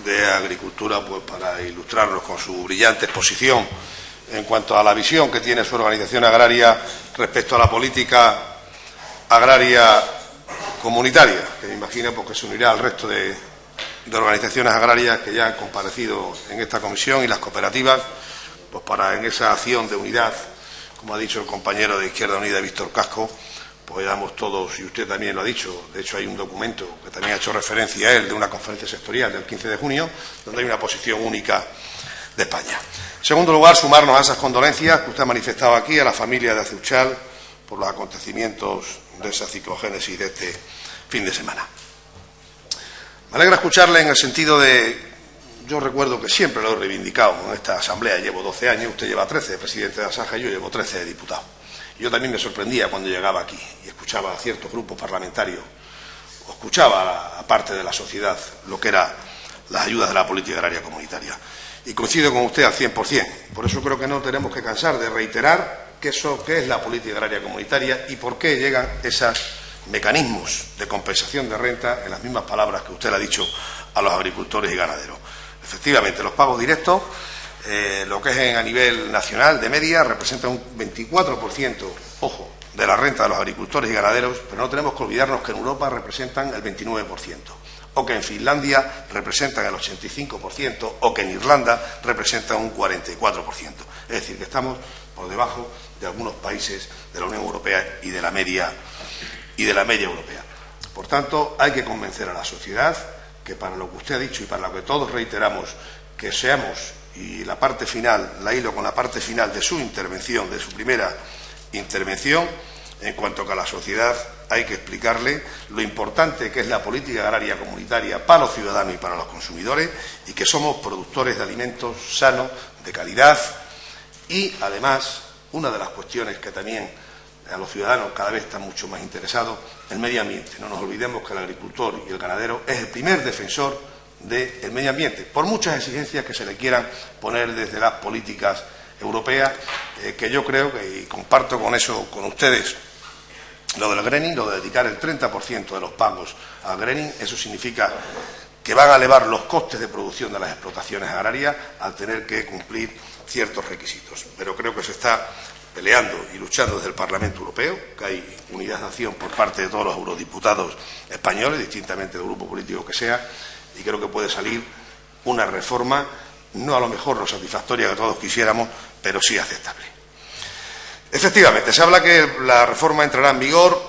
de Agricultura, pues para ilustrarnos con su brillante exposición en cuanto a la visión que tiene su organización agraria respecto a la política agraria comunitaria, que me imagino porque se unirá al resto de organizaciones agrarias que ya han comparecido en esta comisión y las cooperativas, pues para en esa acción de unidad, como ha dicho el compañero de Izquierda Unida, Víctor Casco, pues damos todos, y usted también lo ha dicho, de hecho hay un documento que también ha hecho referencia a él, de una conferencia sectorial del 15 de junio, donde hay una posición única de España. En segundo lugar, sumarnos a esas condolencias que usted ha manifestado aquí a la familia de Azuchal por los acontecimientos de esa ciclogénesis de este fin de semana. Me alegra escucharle en el sentido de, yo recuerdo que siempre lo he reivindicado en esta asamblea, llevo 12 años, usted lleva 13 de presidente de Asaja y yo llevo 13 de diputado. Yo también me sorprendía cuando llegaba aquí y escuchaba a ciertos grupos parlamentarios, o escuchaba a parte de la sociedad lo que eran las ayudas de la política agraria comunitaria. Y coincido con usted al 100%. Por eso creo que no tenemos que cansar de reiterar qué es la política agraria comunitaria y por qué llegan esos mecanismos de compensación de renta, en las mismas palabras que usted le ha dicho a los agricultores y ganaderos. Efectivamente, los pagos directos, lo que es a nivel nacional de media, representa un 24%, ojo, de la renta de los agricultores y ganaderos, pero no tenemos que olvidarnos que en Europa representan el 29%, o que en Finlandia representan el 85%, o que en Irlanda representan un 44%. Es decir, que estamos por debajo de algunos países de la Unión Europea y de la media europea. Por tanto, hay que convencer a la sociedad que para lo que usted ha dicho y para lo que todos reiteramos, que seamos, y la parte final, la hilo con la parte final de su intervención, de su primera intervención, en cuanto que a la sociedad hay que explicarle lo importante que es la política agraria comunitaria para los ciudadanos y para los consumidores, y que somos productores de alimentos sanos, de calidad, y además, una de las cuestiones que también a los ciudadanos cada vez están mucho más interesados, el medio ambiente. No nos olvidemos que el agricultor y el ganadero es el primer defensor del medio ambiente, por muchas exigencias que se le quieran poner desde las políticas europeas, que yo creo que, y comparto con eso con ustedes, lo del greening, lo de dedicar el 30% de los pagos al greening, eso significa que van a elevar los costes de producción de las explotaciones agrarias al tener que cumplir ciertos requisitos. Pero creo que se está peleando y luchando desde el Parlamento Europeo, que hay unidad de acción por parte de todos los eurodiputados españoles, distintamente del grupo político que sea, y creo que puede salir una reforma, no a lo mejor lo satisfactoria que todos quisiéramos, pero sí aceptable. Efectivamente, se habla que la reforma entrará en vigor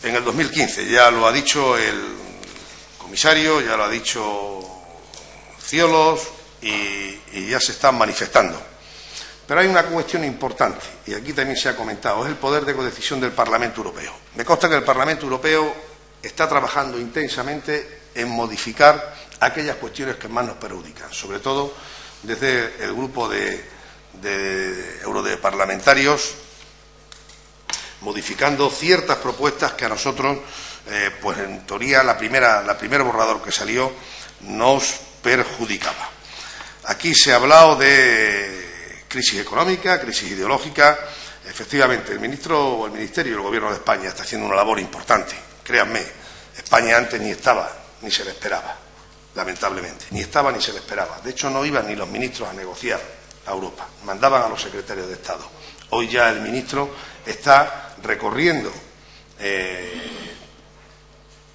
en el 2015, ya lo ha dicho el comisario, ya lo ha dicho Ciolos y ya se están manifestando. Pero hay una cuestión importante, y aquí también se ha comentado, es el poder de codecisión del Parlamento Europeo. Me consta que el Parlamento Europeo está trabajando intensamente en modificar aquellas cuestiones que más nos perjudican, sobre todo desde el grupo de europarlamentarios, modificando ciertas propuestas que a nosotros, pues en teoría, la primer borrador que salió nos perjudicaba. Aquí se ha hablado de crisis económica, crisis ideológica. Efectivamente, el Ministerio y el Gobierno de España está haciendo una labor importante. Créanme, España antes ni estaba ni se le esperaba, lamentablemente. Ni estaba ni se le esperaba. De hecho, no iban ni los ministros a negociar a Europa. Mandaban a los secretarios de Estado. Hoy ya el ministro está recorriendo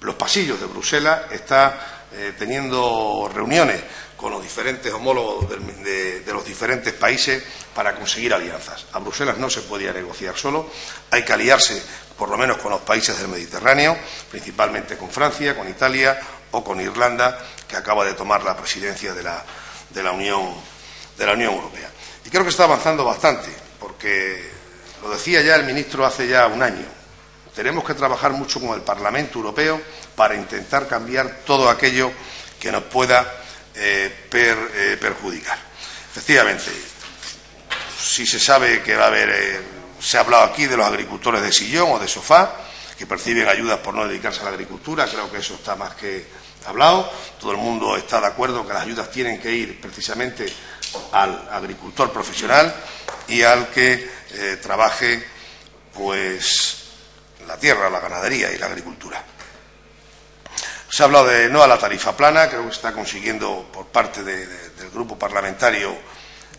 los pasillos de Bruselas está teniendo reuniones con los diferentes homólogos de los diferentes países para conseguir alianzas. A Bruselas no se podía negociar solo, hay que aliarse por lo menos con los países del Mediterráneo, principalmente con Francia, con Italia o con Irlanda, que acaba de tomar la presidencia de la Unión Europea. Y creo que está avanzando bastante, porque lo decía ya el ministro hace ya un año. Tenemos que trabajar mucho con el Parlamento Europeo para intentar cambiar todo aquello que nos pueda perjudicar. Efectivamente, si se sabe que va a haber, se ha hablado aquí de los agricultores de sillón o de sofá, que perciben ayudas por no dedicarse a la agricultura, creo que eso está más que hablado. Todo el mundo está de acuerdo que las ayudas tienen que ir precisamente al agricultor profesional y al que trabaje pues la tierra, la ganadería y la agricultura. Se ha hablado de no a la tarifa plana, creo que se está consiguiendo por parte del grupo parlamentario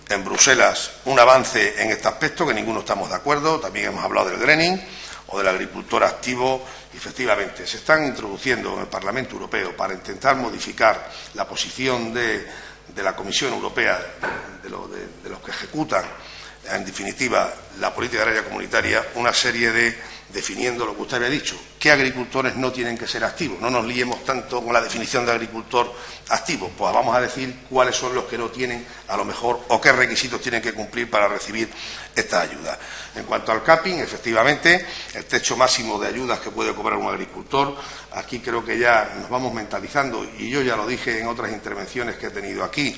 en Bruselas un avance en este aspecto, que ninguno estamos de acuerdo. También hemos hablado del greening o del agricultor activo. Efectivamente, se están introduciendo en el Parlamento Europeo para intentar modificar la posición de la Comisión Europea, de los que ejecutan, en definitiva, la política agraria comunitaria, una serie definiendo lo que usted había dicho, qué agricultores no tienen que ser activos. No nos liemos tanto con la definición de agricultor activo, pues vamos a decir cuáles son los que no tienen, a lo mejor, o qué requisitos tienen que cumplir para recibir esta ayuda. En cuanto al capping, efectivamente, el techo máximo de ayudas que puede cobrar un agricultor, aquí creo que ya nos vamos mentalizando, y yo ya lo dije en otras intervenciones que he tenido aquí,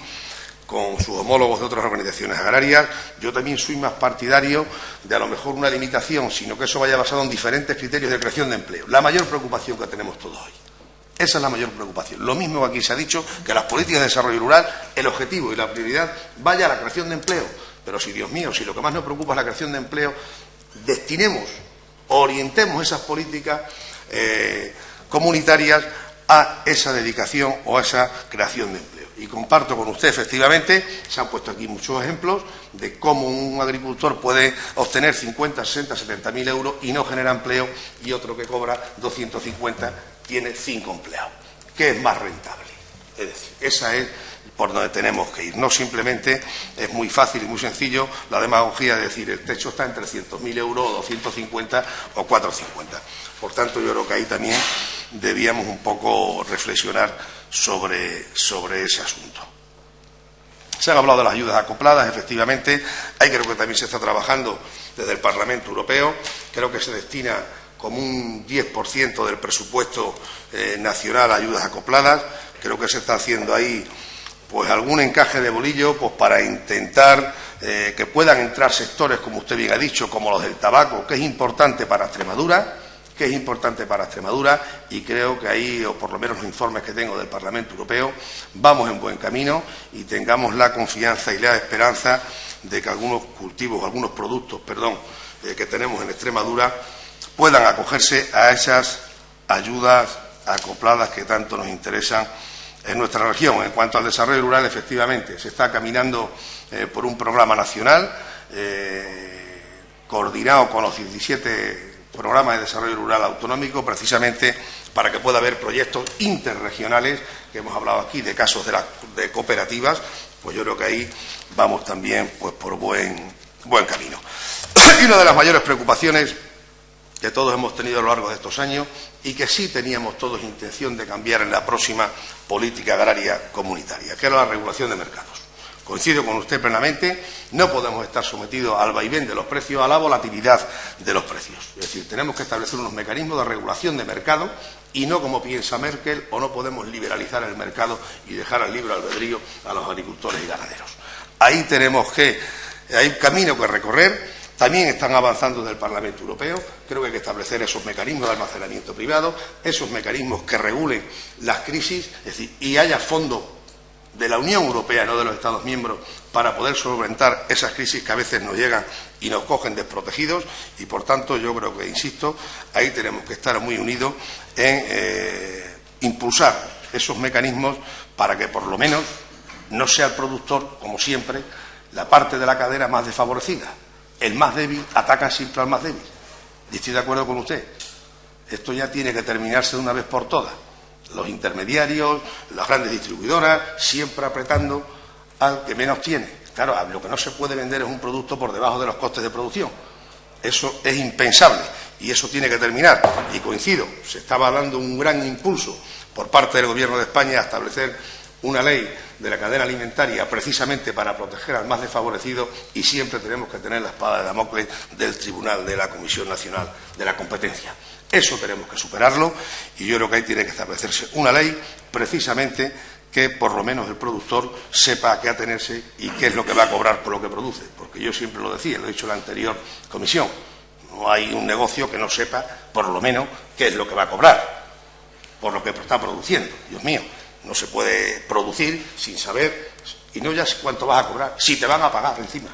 con sus homólogos de otras organizaciones agrarias. Yo también soy más partidario de a lo mejor una limitación, sino que eso vaya basado en diferentes criterios de creación de empleo. La mayor preocupación que tenemos todos hoy. Esa es la mayor preocupación. Lo mismo que aquí se ha dicho, que las políticas de desarrollo rural, el objetivo y la prioridad vaya a la creación de empleo. Pero si, Dios mío, si lo que más nos preocupa es la creación de empleo, destinemos, orientemos esas políticas comunitarias a esa dedicación o a esa creación de empleo. Y comparto con usted, efectivamente, se han puesto aquí muchos ejemplos de cómo un agricultor puede obtener 50, 60, 70.000 euros y no genera empleo, y otro que cobra 250 tiene 5 empleados. ¿Qué es más rentable? Es decir, esa es por donde tenemos que ir. No simplemente es muy fácil y muy sencillo la demagogia de decir el techo está en 300.000 euros, o 250 o 450. Por tanto, yo creo que ahí también debíamos un poco reflexionar sobre ese asunto. Se han hablado de las ayudas acopladas, efectivamente. Ahí creo que también se está trabajando desde el Parlamento Europeo. Creo que se destina como un 10% del presupuesto nacional a ayudas acopladas. Creo que se está haciendo ahí pues algún encaje de bolillo pues para intentar que puedan entrar sectores, como usted bien ha dicho, como los del tabaco, que es importante para Extremadura, y creo que ahí, o por lo menos los informes que tengo del Parlamento Europeo, vamos en buen camino, y tengamos la confianza y la esperanza de que algunos cultivos, algunos productos, que tenemos en Extremadura puedan acogerse a esas ayudas acopladas que tanto nos interesan en nuestra región. En cuanto al desarrollo rural, efectivamente, se está caminando por un programa nacional coordinado con los 17 programas de desarrollo rural autonómico, precisamente para que pueda haber proyectos interregionales, que hemos hablado aquí de casos de cooperativas. Pues yo creo que ahí vamos también pues por buen camino. Y una de las mayores preocupaciones que todos hemos tenido a lo largo de estos años, y que sí teníamos todos intención de cambiar en la próxima política agraria comunitaria, que era la regulación de mercados. Coincido con usted plenamente, no podemos estar sometidos al vaivén de los precios, a la volatilidad de los precios. Es decir, tenemos que establecer unos mecanismos de regulación de mercado, y no como piensa Merkel, o no podemos liberalizar el mercado y dejar al libre albedrío a los agricultores y ganaderos. Ahí hay camino que recorrer. También están avanzando desde el Parlamento Europeo. Creo que hay que establecer esos mecanismos de almacenamiento privado, esos mecanismos que regulen las crisis, es decir, y haya fondos de la Unión Europea, no de los Estados miembros, para poder solventar esas crisis que a veces nos llegan y nos cogen desprotegidos. Y, por tanto, yo creo que, insisto, ahí tenemos que estar muy unidos en impulsar esos mecanismos para que, por lo menos, no sea el productor, como siempre, la parte de la cadena más desfavorecida. El más débil ataca siempre al más débil. Y estoy de acuerdo con usted. Es Esto ya tiene que terminarse de una vez por todas. Los intermediarios, las grandes distribuidoras, siempre apretando al que menos tiene. Claro, lo que no se puede vender es un producto por debajo de los costes de producción. Eso es impensable y eso tiene que terminar. Y coincido, se estaba dando un gran impulso por parte del Gobierno de España a establecer una ley de la cadena alimentaria precisamente para proteger al más desfavorecido, y siempre tenemos que tener la espada de Damocles del Tribunal de la Comisión Nacional de la Competencia. Eso tenemos que superarlo y yo creo que ahí tiene que establecerse una ley precisamente que por lo menos el productor sepa a qué atenerse y qué es lo que va a cobrar por lo que produce. Porque yo siempre lo decía, lo he dicho en la anterior comisión, no hay un negocio que no sepa por lo menos qué es lo que va a cobrar por lo que está produciendo. Dios mío, no se puede producir sin saber, y no ya cuánto vas a cobrar, si te van a pagar encima,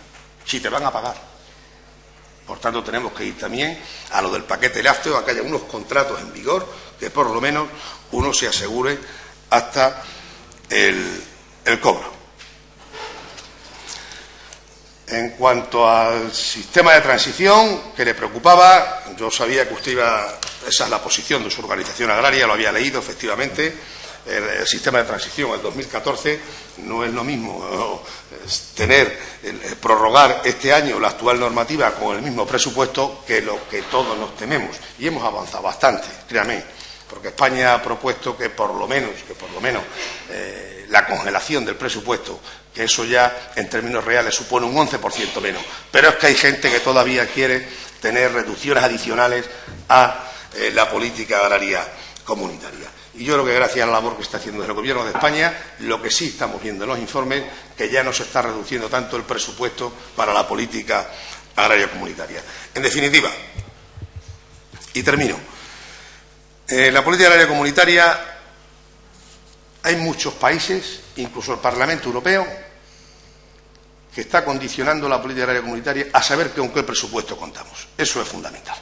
si te van a pagar. Por tanto, tenemos que ir también a lo del paquete lácteo, a que haya unos contratos en vigor, que por lo menos uno se asegure hasta el cobro. En cuanto al sistema de transición, que le preocupaba, yo sabía que usted esa es la posición de su organización agraria, lo había leído efectivamente. El sistema de transición, el 2014, no es lo mismo prorrogar este año la actual normativa con el mismo presupuesto que lo que todos nos tememos. Y hemos avanzado bastante, créanme, porque España ha propuesto que por lo menos la congelación del presupuesto, que eso ya en términos reales supone un 11% menos. Pero es que hay gente que todavía quiere tener reducciones adicionales a la política agraria comunitaria. Y yo creo que gracias a la labor que está haciendo el Gobierno de España, lo que sí estamos viendo en los informes, que ya no se está reduciendo tanto el presupuesto para la política agraria comunitaria. En definitiva, y termino, la política agraria comunitaria, hay muchos países, incluso el Parlamento Europeo, que está condicionando la política agraria comunitaria a saber con qué presupuesto contamos. Eso es fundamental.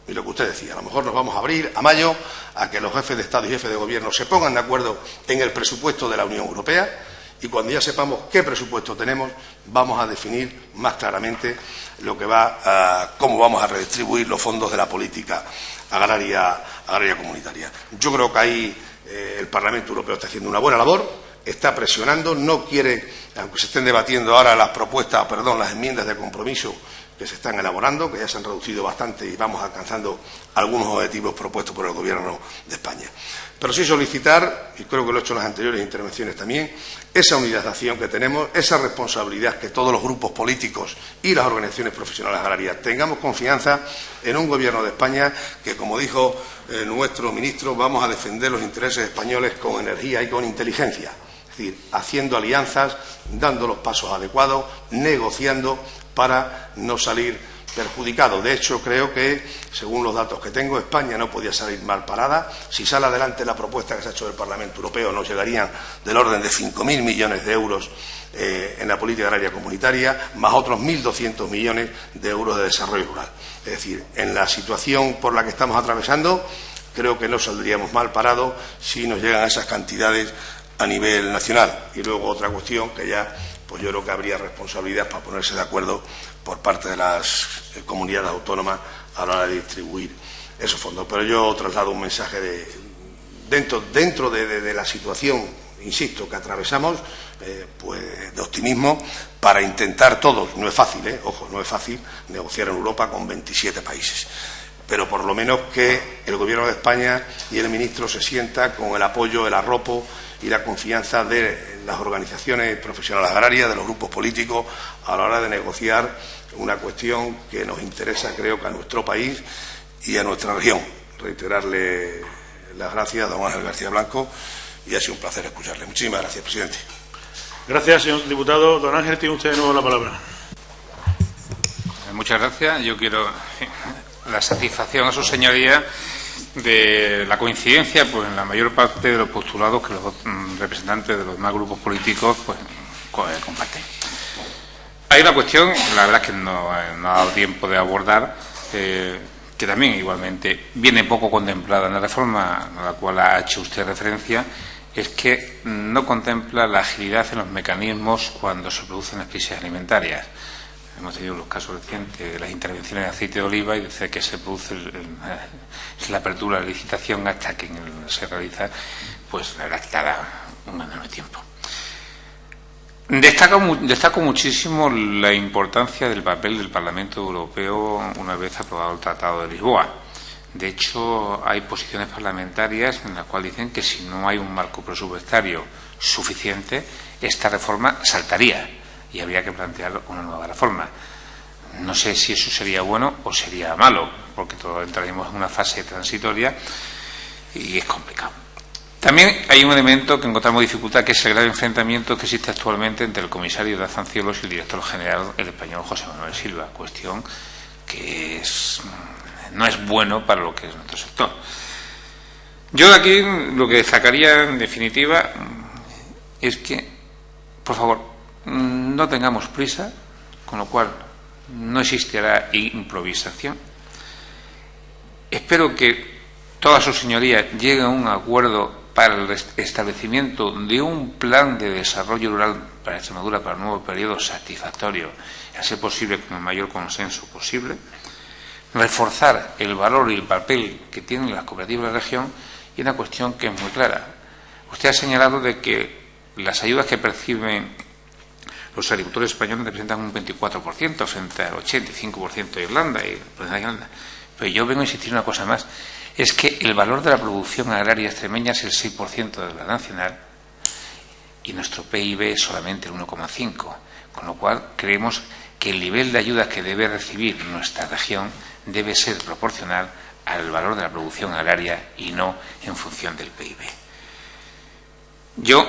Y lo que usted decía, a lo mejor nos vamos a abrir a mayo a que los jefes de Estado y jefes de Gobierno se pongan de acuerdo en el presupuesto de la Unión Europea, y cuando ya sepamos qué presupuesto tenemos, vamos a definir más claramente cómo vamos a redistribuir los fondos de la política agraria comunitaria. Yo creo que ahí el Parlamento Europeo está haciendo una buena labor, está presionando, no quiere, aunque se estén debatiendo ahora las enmiendas de compromiso que se están elaborando, que ya se han reducido bastante y vamos alcanzando algunos objetivos propuestos por el Gobierno de España. Pero sí solicitar, y creo que lo he hecho en las anteriores intervenciones también, esa unidad de acción que tenemos, esa responsabilidad que todos los grupos políticos y las organizaciones profesionales agrarias tengamos confianza en un Gobierno de España que, como dijo nuestro ministro, vamos a defender los intereses españoles con energía y con inteligencia. Es decir, haciendo alianzas, dando los pasos adecuados, negociando para no salir perjudicado. De hecho, creo que, según los datos que tengo, España no podía salir mal parada. Si sale adelante la propuesta que se ha hecho del Parlamento Europeo, nos llegarían del orden de 5.000 millones de euros en la política agraria comunitaria, más otros 1.200 millones de euros de desarrollo rural. Es decir, en la situación por la que estamos atravesando, creo que no saldríamos mal parados si nos llegan esas cantidades a nivel nacional. Y luego otra cuestión que ya, pues yo creo que habría responsabilidad para ponerse de acuerdo por parte de las comunidades autónomas a la hora de distribuir esos fondos. Pero yo traslado un mensaje dentro de la situación, insisto, que atravesamos, pues de optimismo para intentar todos, no es fácil, ojo, no es fácil negociar en Europa con 27 países, pero por lo menos que el Gobierno de España y el ministro se sienta con el apoyo, el arropo y la confianza de las organizaciones profesionales agrarias, de los grupos políticos, a la hora de negociar una cuestión que nos interesa, creo que a nuestro país y a nuestra región. Reiterarle las gracias a don Ángel García Blanco y ha sido un placer escucharle. Muchísimas gracias, presidente. Gracias, señor diputado. Don Ángel, tiene usted de nuevo la palabra. Muchas gracias. Yo quiero la satisfacción a su señoría de la coincidencia pues en la mayor parte de los postulados que los representantes de los demás grupos políticos pues comparten. Hay una cuestión, la verdad es que no ha dado tiempo de abordar, que también igualmente viene poco contemplada en la reforma a la cual ha hecho usted referencia, es que no contempla la agilidad en los mecanismos cuando se producen las crisis alimentarias. Hemos tenido los casos recientes de las intervenciones de aceite de oliva y desde que se produce la apertura de la licitación hasta que se realiza, pues la verdad que tarda un enorme tiempo. Destaco muchísimo la importancia del papel del Parlamento Europeo una vez aprobado el Tratado de Lisboa. De hecho, hay posiciones parlamentarias en las cuales dicen que si no hay un marco presupuestario suficiente, esta reforma saltaría y habría que plantear una nueva reforma. No sé si eso sería bueno o sería malo, porque todos entraremos en una fase transitoria y es complicado. También hay un elemento que encontramos dificultad, que es el grave enfrentamiento que existe actualmente entre el comisario de Azancielos y el director general, el español José Manuel Silva, cuestión que no es bueno para lo que es nuestro sector. Yo de aquí lo que destacaría en definitiva es que, por favor, no tengamos prisa, con lo cual no existirá improvisación. Espero que todas sus señorías lleguen a un acuerdo para el establecimiento de un plan de desarrollo rural para Extremadura para el nuevo periodo satisfactorio, a ser posible con el mayor consenso posible, reforzar el valor y el papel que tienen las cooperativas de la región, y una cuestión que es muy clara. Usted ha señalado de que las ayudas que perciben los agricultores españoles representan un 24% frente al 85% de Irlanda y Irlanda. Pero yo vengo a insistir en una cosa más. Es que el valor de la producción agraria extremeña es el 6% de la nacional y nuestro PIB es solamente el 1,5%. Con lo cual, creemos que el nivel de ayudas que debe recibir nuestra región debe ser proporcional al valor de la producción agraria y no en función del PIB. Yo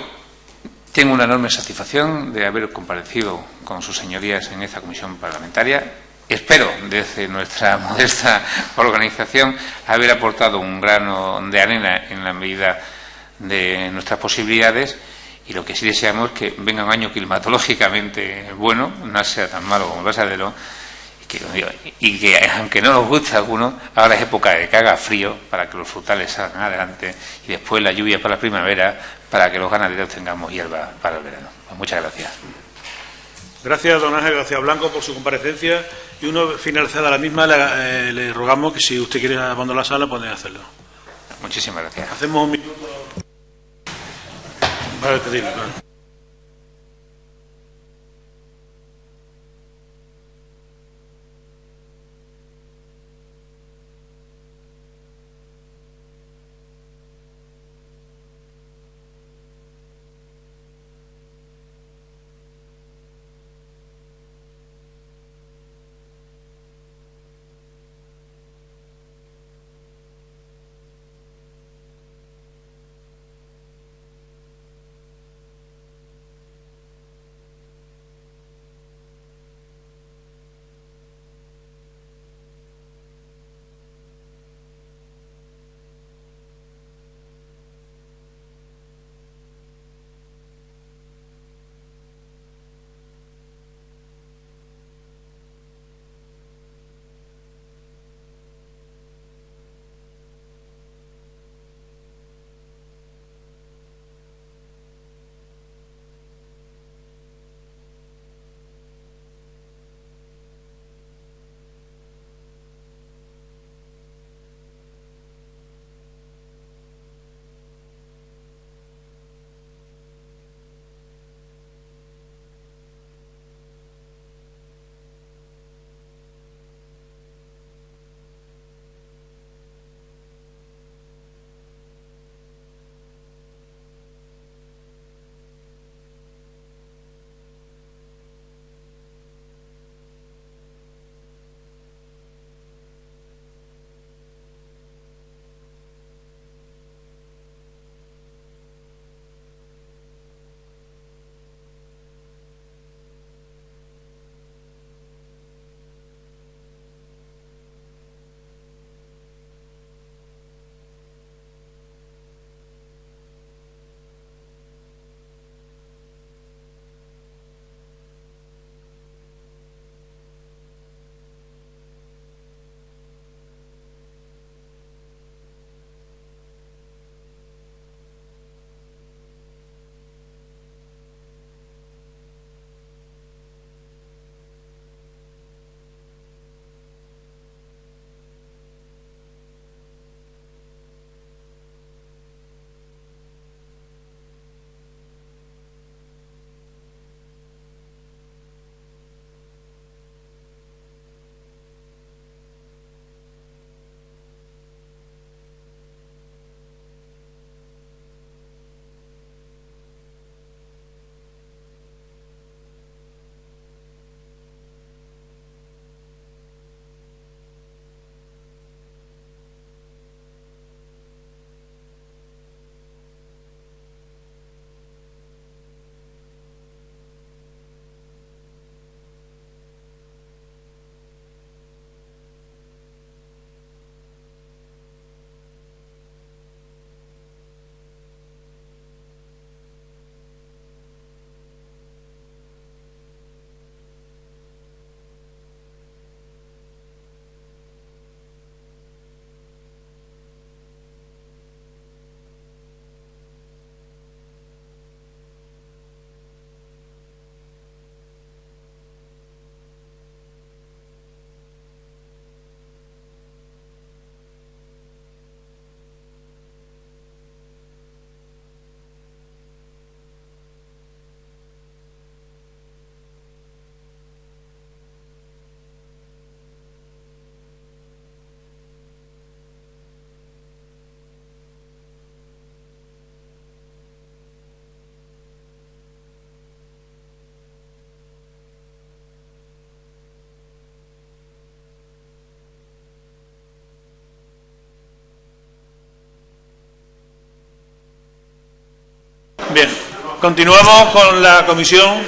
tengo una enorme satisfacción de haber comparecido con sus señorías en esta comisión parlamentaria. Espero, desde nuestra modesta organización, haber aportado un grano de arena en la medida de nuestras posibilidades, y lo que sí deseamos es que venga un año climatológicamente bueno, no sea tan malo como el pasado, y que aunque no nos guste a algunos, ahora es época de que haga frío para que los frutales salgan adelante, y después la lluvia para la primavera para que los ganaderos tengamos hierba para el verano. Pues muchas gracias. Gracias, don Ángel García Blanco, por su comparecencia. Y finalizada la misma, le rogamos que si usted quiere abandonar la sala, puede hacerlo. Muchísimas gracias. Hacemos un minuto para despedirnos. Bien, continuamos con la comisión.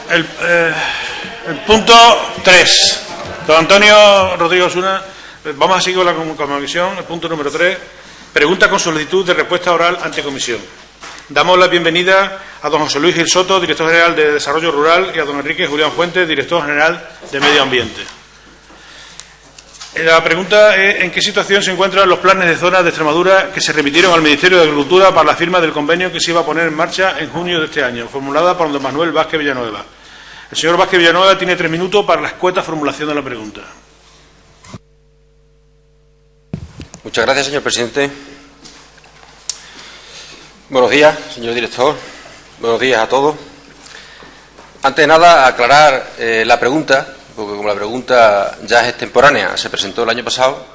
El punto 3. Don Antonio Rodríguez Osuna, vamos a seguir con la comisión. El punto número 3. Pregunta con solicitud de respuesta oral ante comisión. Damos la bienvenida a don José Luis Gil Soto, director general de Desarrollo Rural, y a don Enrique Julián Fuentes, director general de Medio Ambiente. La pregunta es: ¿en qué situación se encuentran los planes de zonas de Extremadura que se remitieron al Ministerio de Agricultura para la firma del convenio que se iba a poner en marcha en junio de este año? Formulada por don Manuel Vázquez Villanueva. El señor Vázquez Villanueva tiene 3 minutos para la escueta formulación de la pregunta. Muchas gracias, señor presidente. Buenos días, señor director. Buenos días a todos. Antes de nada, aclarar la pregunta, porque como la pregunta ya es extemporánea, se presentó el año pasado,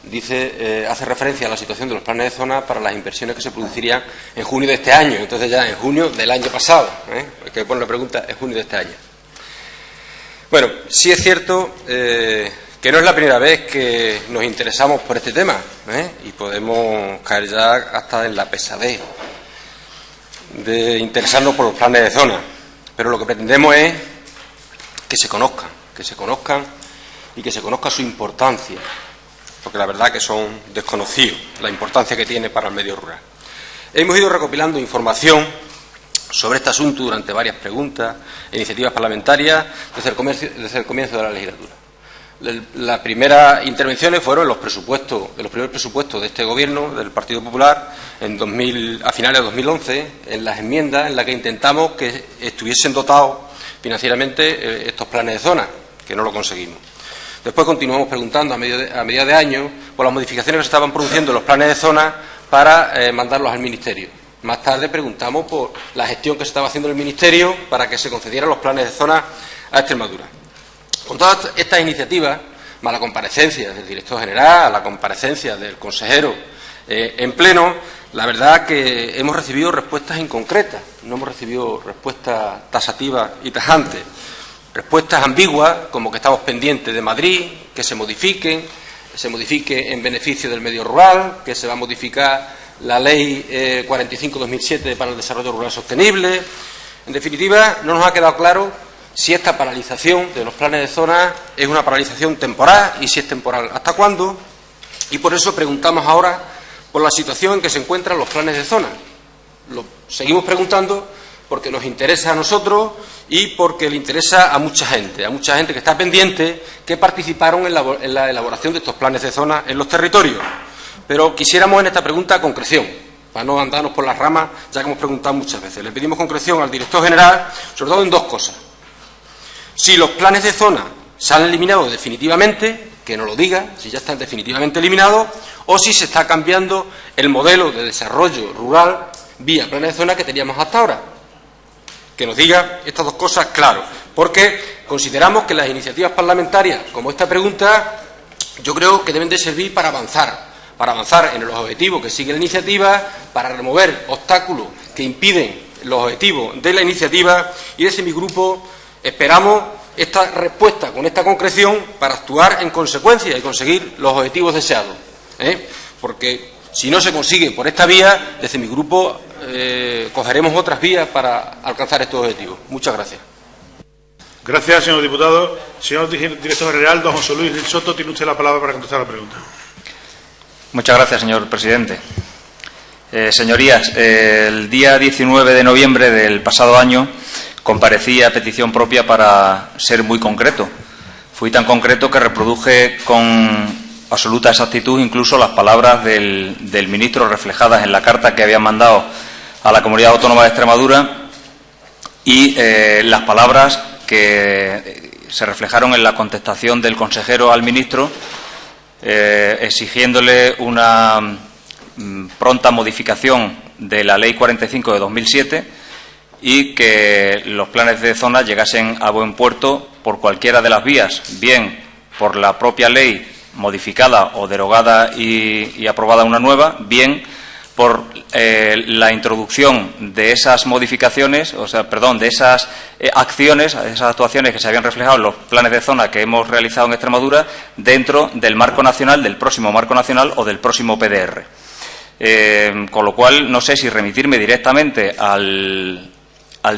hace referencia a la situación de los planes de zona para las inversiones que se producirían en junio de este año. Entonces ya en junio del año pasado, que pone la pregunta, es junio de este año. Bueno, sí es cierto que no es la primera vez que nos interesamos por este tema, y podemos caer ya hasta en la pesadez de interesarnos por los planes de zona, pero lo que pretendemos es que se conozcan y que se conozca su importancia, porque la verdad que son desconocidos la importancia que tiene para el medio rural. Hemos ido recopilando información sobre este asunto durante varias preguntas e iniciativas parlamentarias desde el comienzo de la legislatura. Las primeras intervenciones fueron en los primeros presupuestos de este Gobierno, del Partido Popular, a finales de 2011, en las enmiendas en las que intentamos que estuviesen dotados financieramente estos planes de zona, que no lo conseguimos. Después continuamos preguntando a mediados de año por las modificaciones que se estaban produciendo en los planes de zona para mandarlos al Ministerio. Más tarde preguntamos por la gestión que se estaba haciendo en el Ministerio para que se concedieran los planes de zona a Extremadura. Con todas estas iniciativas, más la comparecencia del director general, la comparecencia del consejero en pleno, la verdad que hemos recibido respuestas inconcretas, no hemos recibido respuestas tasativas y tajantes, respuestas ambiguas, como que estamos pendientes de Madrid, que se modifique en beneficio del medio rural, que se va a modificar la Ley 45/2007 para el desarrollo rural sostenible. En definitiva, no nos ha quedado claro si esta paralización de los planes de zona es una paralización temporal y si es temporal, ¿hasta cuándo? Y por eso preguntamos ahora por la situación en que se encuentran los planes de zona. Lo seguimos preguntando porque nos interesa a nosotros y porque le interesa a mucha gente que está pendiente, que participaron en la elaboración de estos planes de zona en los territorios. Pero quisiéramos en esta pregunta concreción, para no andarnos por las ramas, ya que hemos preguntado muchas veces. Le pedimos concreción al director general, sobre todo en dos cosas. Si los planes de zona se han eliminado definitivamente, que nos lo diga, si ya están definitivamente eliminados, o si se está cambiando el modelo de desarrollo rural vía planes de zona que teníamos hasta ahora. Que nos diga estas dos cosas claro, porque consideramos que las iniciativas parlamentarias, como esta pregunta, yo creo que deben de servir para avanzar en los objetivos que sigue la iniciativa, para remover obstáculos que impiden los objetivos de la iniciativa, y desde mi grupo esperamos esta respuesta con esta concreción para actuar en consecuencia y conseguir los objetivos deseados. Porque si no se consigue por esta vía, desde mi grupo cogeremos otras vías para alcanzar estos objetivos. Muchas gracias. Gracias, señor diputado. Señor director general, don José Luis Gil Soto, tiene usted la palabra para contestar la pregunta. Muchas gracias, señor presidente. Señorías, el día 19 de noviembre del pasado año comparecí a petición propia para ser muy concreto. Fui tan concreto que reproduje con absoluta exactitud incluso las palabras del ministro reflejadas en la carta que había mandado a la Comunidad Autónoma de Extremadura y las palabras que se reflejaron en la contestación del consejero al ministro exigiéndole una pronta modificación de la Ley 45 de 2007 y que los planes de zona llegasen a buen puerto por cualquiera de las vías, bien por la propia ley modificada o derogada y aprobada una nueva, bien por la introducción de esas modificaciones, de esas acciones, esas actuaciones que se habían reflejado en los planes de zona que hemos realizado en Extremadura dentro del marco nacional, del próximo marco nacional o del próximo PDR. Con lo cual, no sé si remitirme directamente al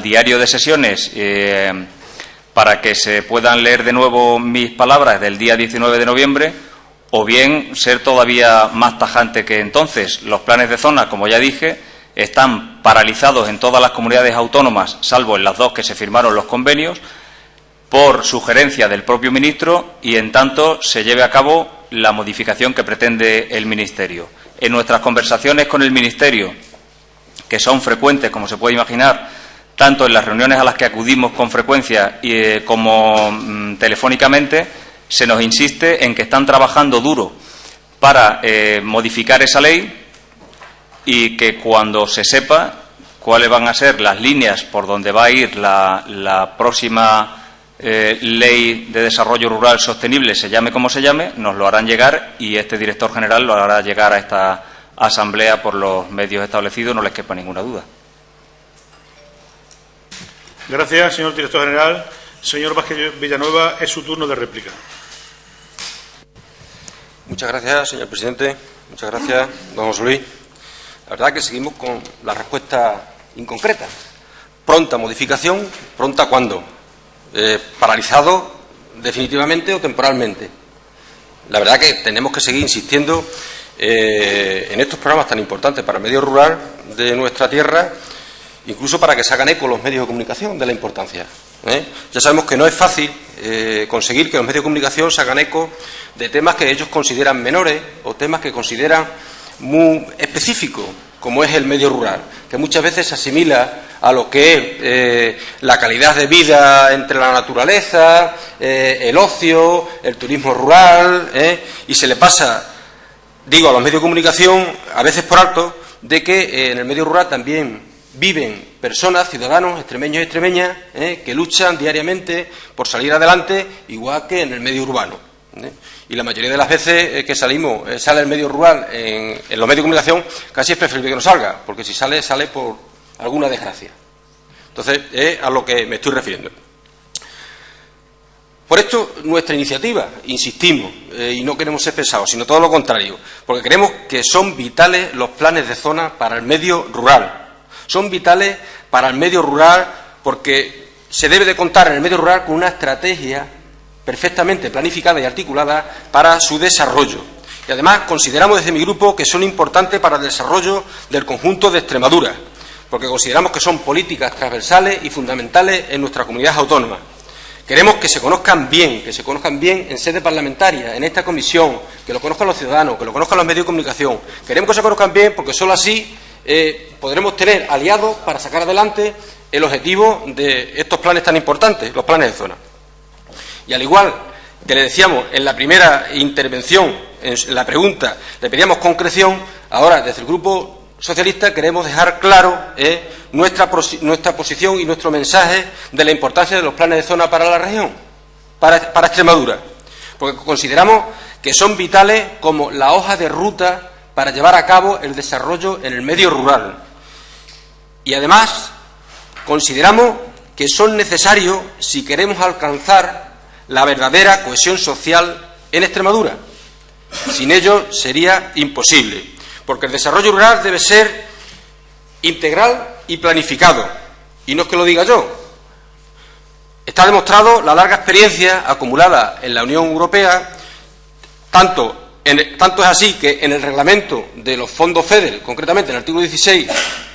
diario de sesiones para que se puedan leer de nuevo mis palabras del día 19 de noviembre, o bien ser todavía más tajante que entonces. Los planes de zona, como ya dije, están paralizados en todas las comunidades autónomas, salvo en las 2 que se firmaron los convenios, por sugerencia del propio ministro, y en tanto se lleve a cabo la modificación que pretende el Ministerio. En nuestras conversaciones con el Ministerio, que son frecuentes, como se puede imaginar, tanto en las reuniones a las que acudimos con frecuencia como telefónicamente, se nos insiste en que están trabajando duro para modificar esa ley, y que cuando se sepa cuáles van a ser las líneas por donde va a ir la próxima Ley de Desarrollo Rural Sostenible, se llame como se llame, nos lo harán llegar, y este director general lo hará llegar a esta asamblea por los medios establecidos, no les quepa ninguna duda. Gracias, señor director general. Señor Vázquez Villanueva, es su turno de réplica. Muchas gracias, señor presidente. Muchas gracias, don José Luis. La verdad que seguimos con la respuesta inconcreta. Pronta modificación, ¿pronta cuándo? ¿Paralizado definitivamente o temporalmente? La verdad que tenemos que seguir insistiendo en estos programas tan importantes para el medio rural de nuestra tierra, incluso para que se hagan eco los medios de comunicación de la importancia. Ya sabemos que no es fácil conseguir que los medios de comunicación se hagan eco de temas que ellos consideran menores o temas que consideran muy específicos, como es el medio rural, que muchas veces se asimila a lo que es la calidad de vida entre la naturaleza, el ocio, el turismo rural, y se le pasa, digo, a los medios de comunicación, a veces por alto, de que en el medio rural también viven personas, ciudadanos, extremeños y extremeñas, que luchan diariamente por salir adelante, igual que en el medio urbano. Y la mayoría de las veces que sale el medio rural en los medios de comunicación, casi es preferible que no salga, porque si sale, sale por alguna desgracia. Entonces, es a lo que me estoy refiriendo. Por esto, nuestra iniciativa, insistimos, y no queremos ser pesados, sino todo lo contrario, porque creemos que son vitales los planes de zona para el medio rural. Son vitales para el medio rural porque se debe de contar en el medio rural con una estrategia perfectamente planificada y articulada para su desarrollo. Y además consideramos desde mi grupo que son importantes para el desarrollo del conjunto de Extremadura, porque consideramos que son políticas transversales y fundamentales en nuestra comunidad autónoma. Queremos que se conozcan bien en sede parlamentaria, en esta comisión, que lo conozcan los ciudadanos, que lo conozcan los medios de comunicación. Queremos que se conozcan bien porque solo así podremos tener aliados para sacar adelante el objetivo de estos planes tan importantes, los planes de zona. Y al igual que le decíamos en la primera intervención, en la pregunta, le pedíamos concreción, ahora desde el Grupo Socialista queremos dejar claro nuestra posición y nuestro mensaje de la importancia de los planes de zona para la región, para Extremadura, porque consideramos que son vitales como la hoja de ruta para llevar a cabo el desarrollo en el medio rural. Y además consideramos que son necesarios si queremos alcanzar la verdadera cohesión social en Extremadura. Sin ello sería imposible, porque el desarrollo rural debe ser integral y planificado. Y no es que lo diga yo. Está demostrado la larga experiencia acumulada en la Unión Europea, tanto es así que en el reglamento de los fondos FEDER, concretamente en el artículo 16,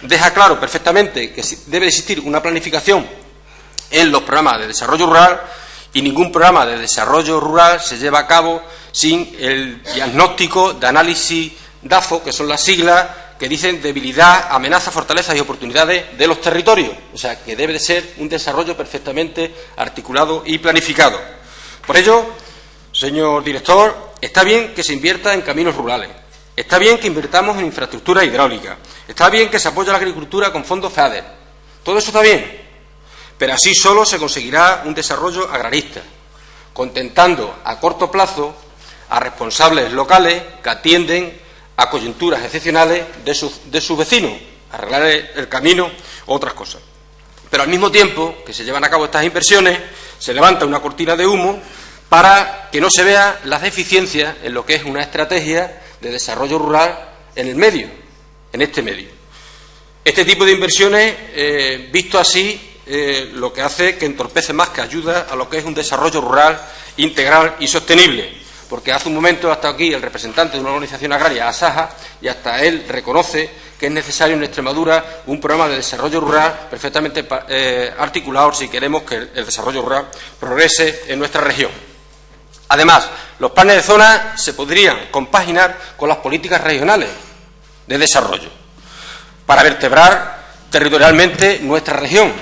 deja claro perfectamente que debe existir una planificación en los programas de desarrollo rural, y ningún programa de desarrollo rural se lleva a cabo sin el diagnóstico de análisis DAFO, que son las siglas que dicen debilidad, amenazas, fortalezas y oportunidades de los territorios. O sea, que debe de ser un desarrollo perfectamente articulado y planificado. Por ello, señor director, está bien que se invierta en caminos rurales, está bien que invirtamos en infraestructura hidráulica, está bien que se apoye a la agricultura con fondos FEDER. Todo eso está bien, pero así solo se conseguirá un desarrollo agrarista, contentando a corto plazo a responsables locales que atienden a coyunturas excepcionales de sus vecinos, arreglar el camino o otras cosas. Pero al mismo tiempo que se llevan a cabo estas inversiones, se levanta una cortina de humo para que no se vean las deficiencias en lo que es una estrategia de desarrollo rural en el medio, en este medio. Este tipo de inversiones, visto así, lo que hace que entorpece más que ayuda a lo que es un desarrollo rural integral y sostenible, porque hace un momento hasta aquí el representante de una organización agraria, Asaja, y hasta él reconoce que es necesario en Extremadura un programa de desarrollo rural perfectamente articulado si queremos que el desarrollo rural progrese en nuestra región. Además, los planes de zona se podrían compaginar con las políticas regionales de desarrollo para vertebrar territorialmente nuestra región.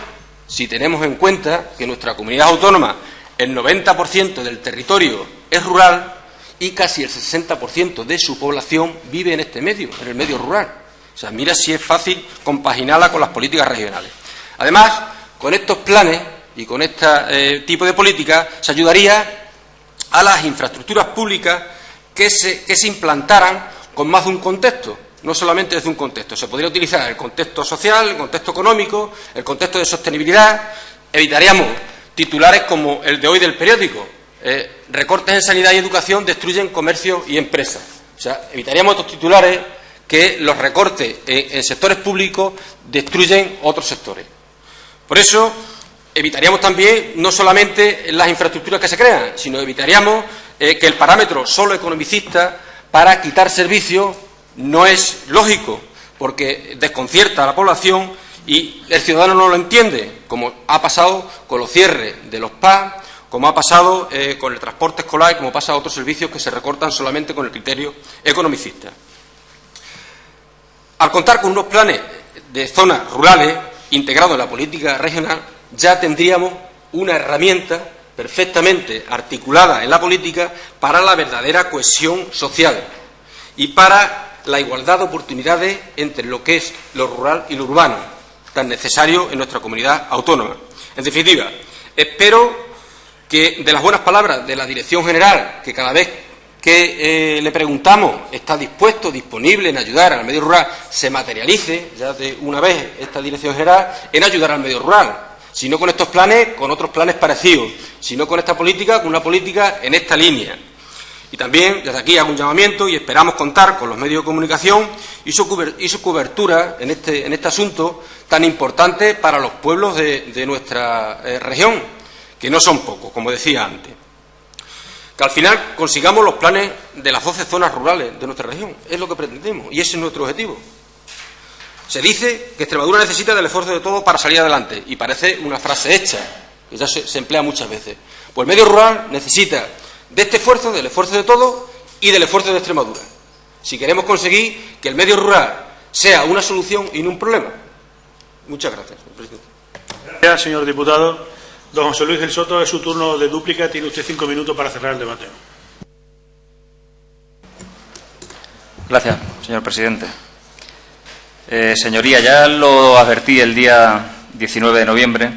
Si tenemos en cuenta que nuestra comunidad autónoma, el 90% del territorio es rural y casi el 60% de su población vive en este medio, en el medio rural. O sea, mira si es fácil compaginarla con las políticas regionales. Además, con estos planes y con este tipo de políticas se ayudaría a las infraestructuras públicas que se implantaran con más de un contexto, no solamente desde un contexto. Se podría utilizar el contexto social, el contexto económico, el contexto de sostenibilidad. Evitaríamos titulares como el de hoy del periódico. Recortes en sanidad y educación destruyen comercio y empresas. O sea, evitaríamos estos titulares que los recortes en sectores públicos destruyen otros sectores. Por eso, evitaríamos también no solamente las infraestructuras que se crean, sino evitaríamos que el parámetro solo economicista para quitar servicios no es lógico, porque desconcierta a la población y el ciudadano no lo entiende, como ha pasado con los cierres de los PAS, como ha pasado con el transporte escolar y como pasa a otros servicios que se recortan solamente con el criterio economicista. Al contar con unos planes de zonas rurales integrados en la política regional, ya tendríamos una herramienta perfectamente articulada en la política para la verdadera cohesión social y para la igualdad de oportunidades entre lo que es lo rural y lo urbano, tan necesario en nuestra comunidad autónoma. En definitiva, espero que de las buenas palabras de la Dirección General, que cada vez que le preguntamos está dispuesto, disponible en ayudar al medio rural, se materialice ya de una vez esta Dirección General en ayudar al medio rural. Si no con estos planes, con otros planes parecidos. Si no con esta política, con una política en esta línea. Y también, desde aquí, hago un llamamiento y esperamos contar con los medios de comunicación y su cobertura en este asunto tan importante para los pueblos de nuestra región, que no son pocos, como decía antes. Que al final consigamos los planes de las 12 zonas rurales de nuestra región. Es lo que pretendemos y ese es nuestro objetivo. Se dice que Extremadura necesita del esfuerzo de todos para salir adelante y parece una frase hecha, que ya se emplea muchas veces. Pues el medio rural necesita de este esfuerzo, del esfuerzo de todos y del esfuerzo de Extremadura, si queremos conseguir que el medio rural sea una solución y no un problema. Muchas gracias, señor presidente. Gracias, señor diputado. Don José Luis del Soto, es su turno de dúplica. Tiene usted 5 minutos para cerrar el debate. Gracias, señor presidente. Señoría, ya lo advertí el día 19 de noviembre,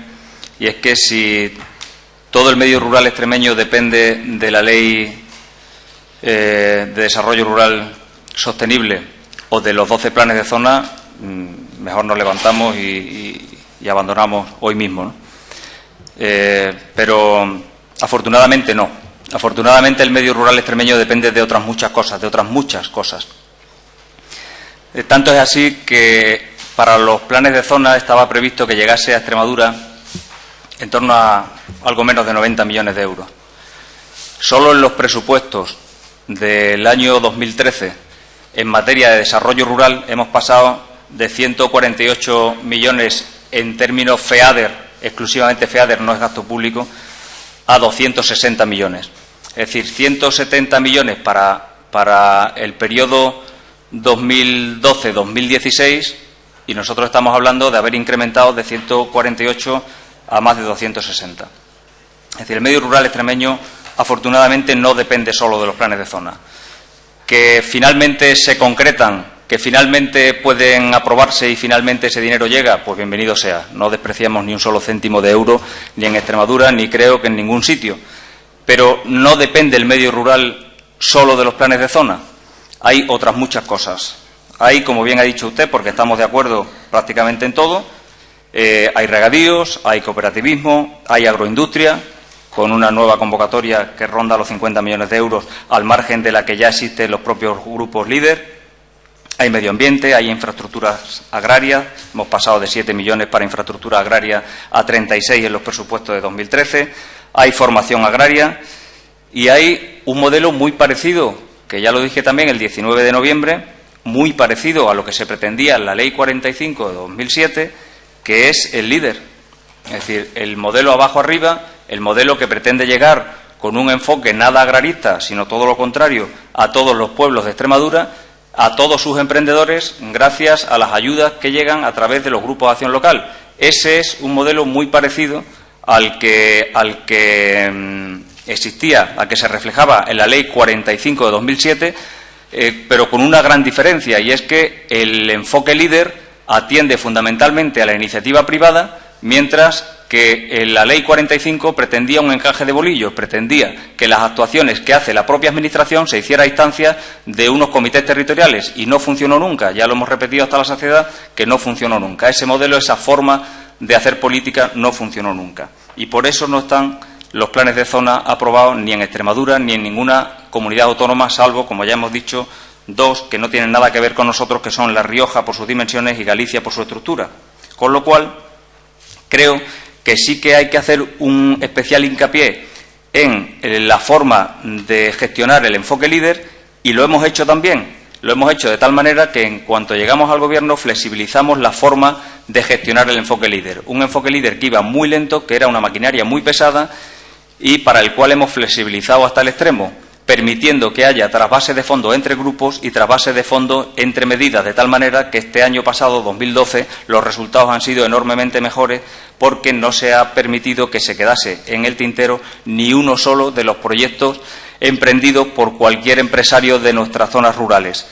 y es que si todo el medio rural extremeño depende de la Ley de Desarrollo Rural Sostenible o de los 12 planes de zona, mejor nos levantamos y abandonamos hoy mismo, ¿no? Pero afortunadamente no. Afortunadamente el medio rural extremeño depende de otras muchas cosas, Tanto es así que para los planes de zona estaba previsto que llegase a Extremadura en torno a algo menos de 90 millones de euros. Solo en los presupuestos del año 2013 en materia de desarrollo rural hemos pasado de 148 millones en términos FEADER, exclusivamente FEADER, no es gasto público, a 260 millones. Es decir, 170 millones para el periodo 2012-2016 y nosotros estamos hablando de haber incrementado de 148 a más de 260. Es decir, el medio rural extremeño afortunadamente no depende solo de los planes de zona. Que finalmente se concretan, que finalmente pueden aprobarse y finalmente ese dinero llega, pues bienvenido sea. No despreciamos ni un solo céntimo de euro, ni en Extremadura, ni creo que en ningún sitio. Pero no depende el medio rural solo de los planes de zona. Hay otras muchas cosas. Hay, como bien ha dicho usted, porque estamos de acuerdo prácticamente en todo, hay regadíos, hay cooperativismo, hay agroindustria, con una nueva convocatoria que ronda los 50 millones de euros, al margen de la que ya existen los propios grupos líder. hay medio ambiente, hay infraestructuras agrarias, hemos pasado de 7 millones para infraestructura agraria a 36 en los presupuestos de 2013, hay formación agraria y hay un modelo muy parecido, que ya lo dije también el 19 de noviembre, muy parecido a lo que se pretendía en la Ley 45 de 2007, que es el LEADER. Es decir, el modelo abajo arriba, el modelo que pretende llegar con un enfoque nada agrarista, sino todo lo contrario, a todos los pueblos de Extremadura, a todos sus emprendedores, gracias a las ayudas que llegan a través de los grupos de acción local. Ese es un modelo muy parecido al que existía, al que se reflejaba en la Ley 45 de 2007, pero con una gran diferencia, y es que el enfoque LEADER atiende fundamentalmente a la iniciativa privada, mientras que en la Ley 45 pretendía un encaje de bolillos, pretendía que las actuaciones que hace la propia Administración se hiciera a instancias de unos comités territoriales, y no funcionó nunca. Ya lo hemos repetido hasta la saciedad, que no funcionó nunca. Ese modelo, esa forma de hacer política no funcionó nunca. Y por eso no están los planes de zona aprobados ni en Extremadura ni en ninguna comunidad autónoma, salvo, como ya hemos dicho, dos que no tienen nada que ver con nosotros, que son La Rioja por sus dimensiones y Galicia por su estructura. Con lo cual, creo que sí que hay que hacer un especial hincapié en la forma de gestionar el enfoque LEADER, y lo hemos hecho también. Lo hemos hecho de tal manera que, en cuanto llegamos al Gobierno, flexibilizamos la forma de gestionar el enfoque LEADER. Un enfoque LEADER que iba muy lento, que era una maquinaria muy pesada, y para el cual hemos flexibilizado hasta el extremo, permitiendo que haya trasvase de fondos entre grupos y trasvase de fondos entre medidas, de tal manera que este año pasado, 2012, los resultados han sido enormemente mejores, porque no se ha permitido que se quedase en el tintero ni uno solo de los proyectos emprendidos por cualquier empresario de nuestras zonas rurales,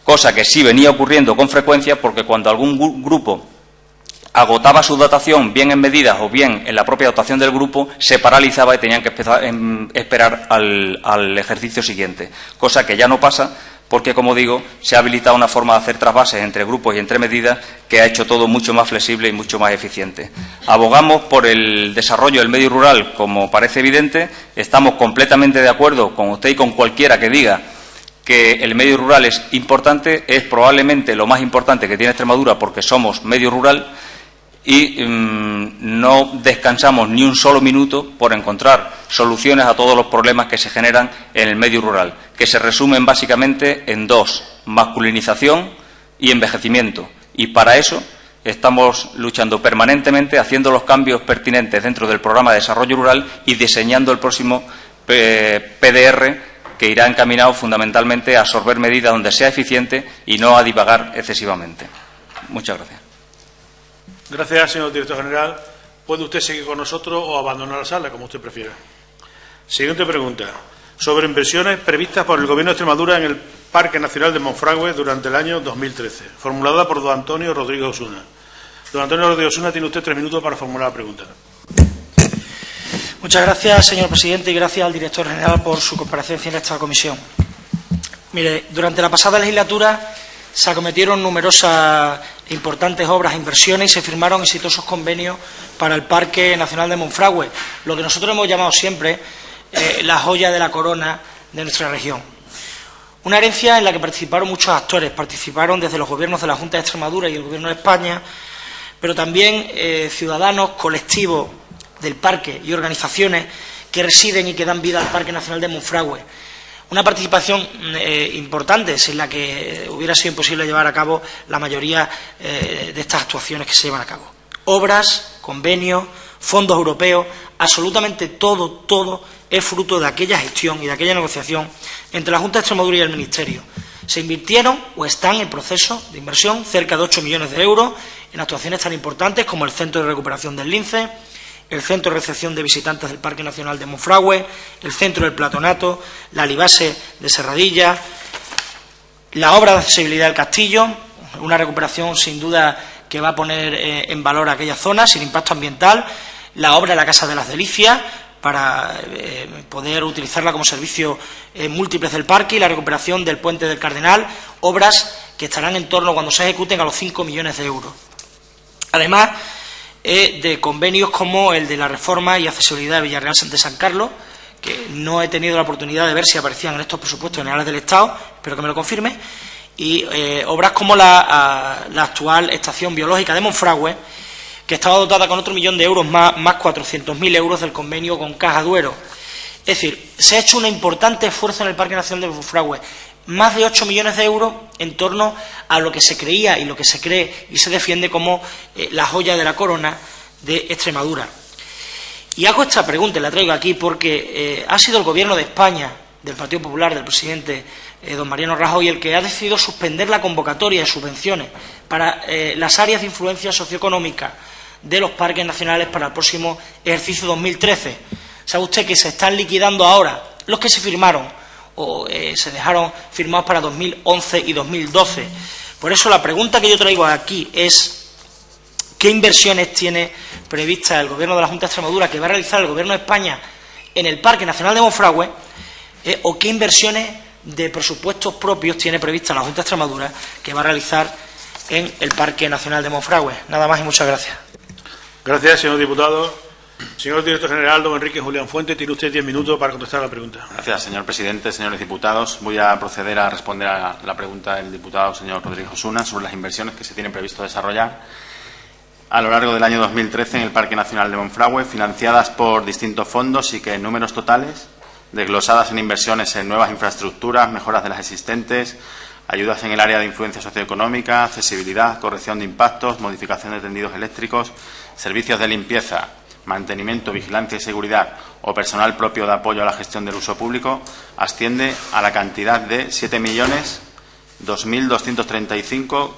cosa que sí venía ocurriendo con frecuencia, porque cuando algún grupo agotaba su dotación, bien en medidas o bien en la propia dotación del grupo, se paralizaba y tenían que esperar al ejercicio siguiente, cosa que ya no pasa, porque, como digo, se ha habilitado una forma de hacer trasvases entre grupos y entre medidas que ha hecho todo mucho más flexible y mucho más eficiente. Abogamos por el desarrollo del medio rural, como parece evidente. Estamos completamente de acuerdo con usted y con cualquiera que diga que el medio rural es importante. Es probablemente lo más importante que tiene Extremadura, porque somos medio rural, y no descansamos ni un solo minuto por encontrar soluciones a todos los problemas que se generan en el medio rural, que se resumen básicamente en dos: masculinización y envejecimiento. Y para eso estamos luchando permanentemente, haciendo los cambios pertinentes dentro del programa de desarrollo rural y diseñando el próximo PDR, que irá encaminado fundamentalmente a absorber medidas donde sea eficiente y no a divagar excesivamente. Muchas gracias. Gracias, señor director general. Puede usted seguir con nosotros o abandonar la sala, como usted prefiera. Siguiente pregunta. Sobre inversiones previstas por el Gobierno de Extremadura en el Parque Nacional de Monfragüe durante el año 2013. Formulada por don Antonio Rodríguez Osuna. Don Antonio Rodríguez Osuna, tiene usted 3 minutos para formular la pregunta. Muchas gracias, señor presidente, y gracias al director general por su comparecencia en esta comisión. Mire, durante la pasada legislatura se acometieron numerosas e importantes obras e inversiones y se firmaron exitosos convenios para el Parque Nacional de Monfragüe, lo que nosotros hemos llamado siempre la joya de la corona de nuestra región. Una herencia en la que participaron muchos actores, participaron desde los gobiernos de la Junta de Extremadura y el Gobierno de España, pero también ciudadanos, colectivos del parque y organizaciones que residen y que dan vida al Parque Nacional de Monfragüe. Una participación importante, sin la que hubiera sido imposible llevar a cabo la mayoría de estas actuaciones que se llevan a cabo. Obras, convenios, fondos europeos, absolutamente todo es fruto de aquella gestión y de aquella negociación entre la Junta de Extremadura y el Ministerio. Se invirtieron o están en proceso de inversión cerca de 8 millones de euros en actuaciones tan importantes como el Centro de Recuperación del Lince, el Centro de Recepción de Visitantes del Parque Nacional de Monfragüe, el Centro del Platonato, la Alibase de Serradilla, la obra de accesibilidad del Castillo, una recuperación sin duda que va a poner en valor aquella zona sin impacto ambiental, la obra de la Casa de las Delicias para poder utilizarla como servicio múltiples del parque, y la recuperación del Puente del Cardenal, obras que estarán en torno, cuando se ejecuten, a los 5 millones de euros. Además de convenios como el de la reforma y accesibilidad de Villarreal de San Carlos, que no he tenido la oportunidad de ver si aparecían en estos presupuestos generales del Estado, espero que me lo confirme, y obras como la actual estación biológica de Monfragüe, que estaba dotada con otro 1.000.000 de euros más 400.000 euros del convenio con Caja Duero. Es decir, se ha hecho un importante esfuerzo en el Parque Nacional de Monfragüe, más de 8 millones de euros en torno a lo que se creía y lo que se cree y se defiende como la joya de la corona de Extremadura. Y hago esta pregunta, y la traigo aquí, porque ha sido el Gobierno de España, del Partido Popular, del presidente don Mariano Rajoy, el que ha decidido suspender la convocatoria de subvenciones para las áreas de influencia socioeconómica de los parques nacionales para el próximo ejercicio 2013. ¿Sabe usted que se están liquidando ahora los que se firmaron o se dejaron firmados para 2011 y 2012? Por eso la pregunta que yo traigo aquí es: ¿qué inversiones tiene prevista el Gobierno de la Junta de Extremadura que va a realizar el Gobierno de España en el Parque Nacional de Monfragüe? ¿O qué inversiones de presupuestos propios tiene prevista la Junta de Extremadura que va a realizar en el Parque Nacional de Monfragüe? Nada más y muchas gracias. Gracias, señor diputado. Señor director general, don Enrique Julián Fuente, tiene usted 10 minutos para contestar la pregunta. Gracias, señor presidente. Señores diputados, voy a proceder a responder a la pregunta del diputado señor Rodríguez Osuna sobre las inversiones que se tienen previsto desarrollar a lo largo del año 2013 en el Parque Nacional de Monfragüe, financiadas por distintos fondos y que en números totales, desglosadas en inversiones en nuevas infraestructuras, mejoras de las existentes, ayudas en el área de influencia socioeconómica, accesibilidad, corrección de impactos, modificación de tendidos eléctricos, servicios de limpieza, mantenimiento, vigilancia y seguridad o personal propio de apoyo a la gestión del uso público, asciende a la cantidad de 7.002.235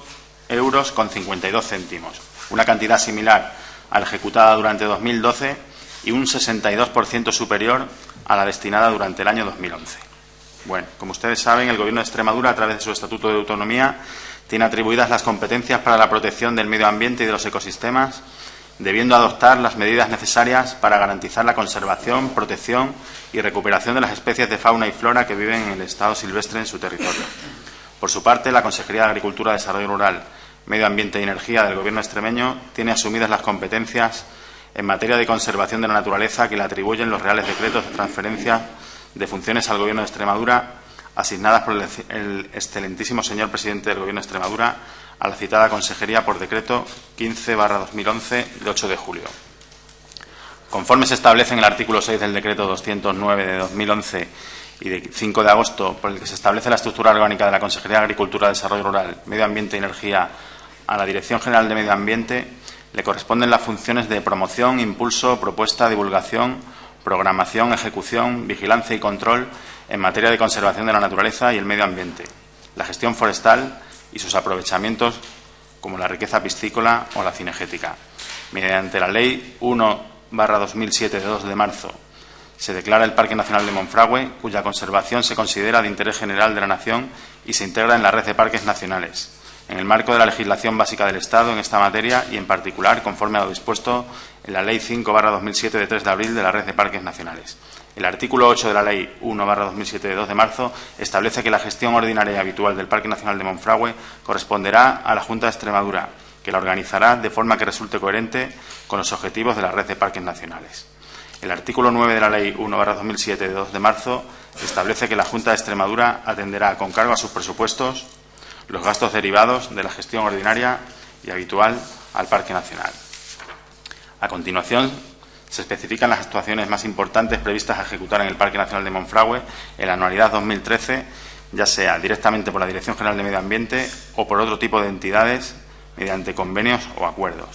euros con 52 céntimos, una cantidad similar a la ejecutada durante 2012 y un 62% superior a la destinada durante el año 2011. Bueno, como ustedes saben, el Gobierno de Extremadura, a través de su Estatuto de Autonomía, tiene atribuidas las competencias para la protección del medio ambiente y de los ecosistemas, debiendo adoptar las medidas necesarias para garantizar la conservación, protección y recuperación de las especies de fauna y flora que viven en el estado silvestre en su territorio. Por su parte, la Consejería de Agricultura, Desarrollo Rural, Medio Ambiente y Energía del Gobierno extremeño tiene asumidas las competencias en materia de conservación de la naturaleza que le atribuyen los reales decretos de transferencia de funciones al Gobierno de Extremadura, asignadas por el excelentísimo señor presidente del Gobierno de Extremadura a la citada Consejería por decreto 15/2011 de 8 de julio. Conforme se establece en el artículo 6 del decreto 209 de 2011 y de 5 de agosto, por el que se establece la estructura orgánica de la Consejería de Agricultura, Desarrollo Rural, Medio Ambiente y Energía a la Dirección General de Medio Ambiente, le corresponden las funciones de promoción, impulso, propuesta, divulgación, programación, ejecución, vigilancia y control en materia de conservación de la naturaleza y el medio ambiente, la gestión forestal y sus aprovechamientos como la riqueza piscícola o la cinegética. Mediante la Ley 1/2007 de 2 de marzo se declara el Parque Nacional de Monfragüe, cuya conservación se considera de interés general de la nación y se integra en la red de parques nacionales, en el marco de la legislación básica del Estado en esta materia y, en particular, conforme a lo dispuesto en la Ley 5/2007 de 3 de abril de la Red de Parques Nacionales. El artículo 8 de la Ley 1/2007 de 2 de marzo establece que la gestión ordinaria y habitual del Parque Nacional de Monfragüe corresponderá a la Junta de Extremadura, que la organizará de forma que resulte coherente con los objetivos de la Red de Parques Nacionales. El artículo 9 de la Ley 1/2007 de 2 de marzo establece que la Junta de Extremadura atenderá con cargo a sus presupuestos los gastos derivados de la gestión ordinaria y habitual al Parque Nacional. A continuación, se especifican las actuaciones más importantes previstas a ejecutar en el Parque Nacional de Monfragüe en la anualidad 2013, ya sea directamente por la Dirección General de Medio Ambiente o por otro tipo de entidades mediante convenios o acuerdos.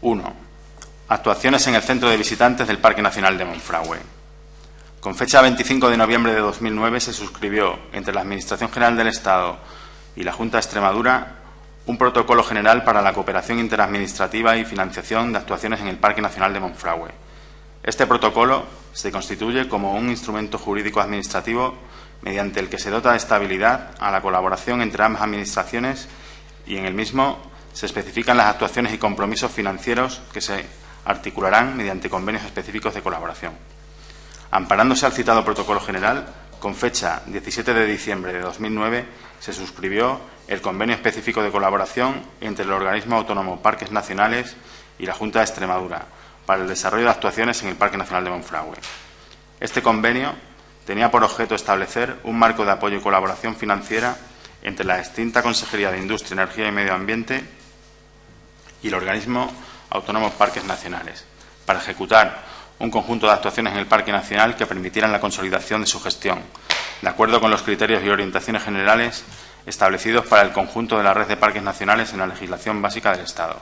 1. Actuaciones en el Centro de Visitantes del Parque Nacional de Monfragüe. Con fecha 25 de noviembre de 2009 se suscribió entre la Administración General del Estado y la Junta de Extremadura un protocolo general para la cooperación interadministrativa y financiación de actuaciones en el Parque Nacional de Monfragüe. Este protocolo se constituye como un instrumento jurídico administrativo mediante el que se dota de estabilidad a la colaboración entre ambas administraciones y en el mismo se especifican las actuaciones y compromisos financieros que se articularán mediante convenios específicos de colaboración. Amparándose al citado protocolo general, con fecha 17 de diciembre de 2009, se suscribió el convenio específico de colaboración entre el organismo autónomo Parques Nacionales y la Junta de Extremadura para el desarrollo de actuaciones en el Parque Nacional de Monfragüe. Este convenio tenía por objeto establecer un marco de apoyo y colaboración financiera entre la extinta Consejería de Industria, Energía y Medio Ambiente y el organismo autónomo Parques Nacionales, para ejecutar un conjunto de actuaciones en el Parque Nacional que permitieran la consolidación de su gestión, de acuerdo con los criterios y orientaciones generales establecidos para el conjunto de la red de parques nacionales en la legislación básica del Estado.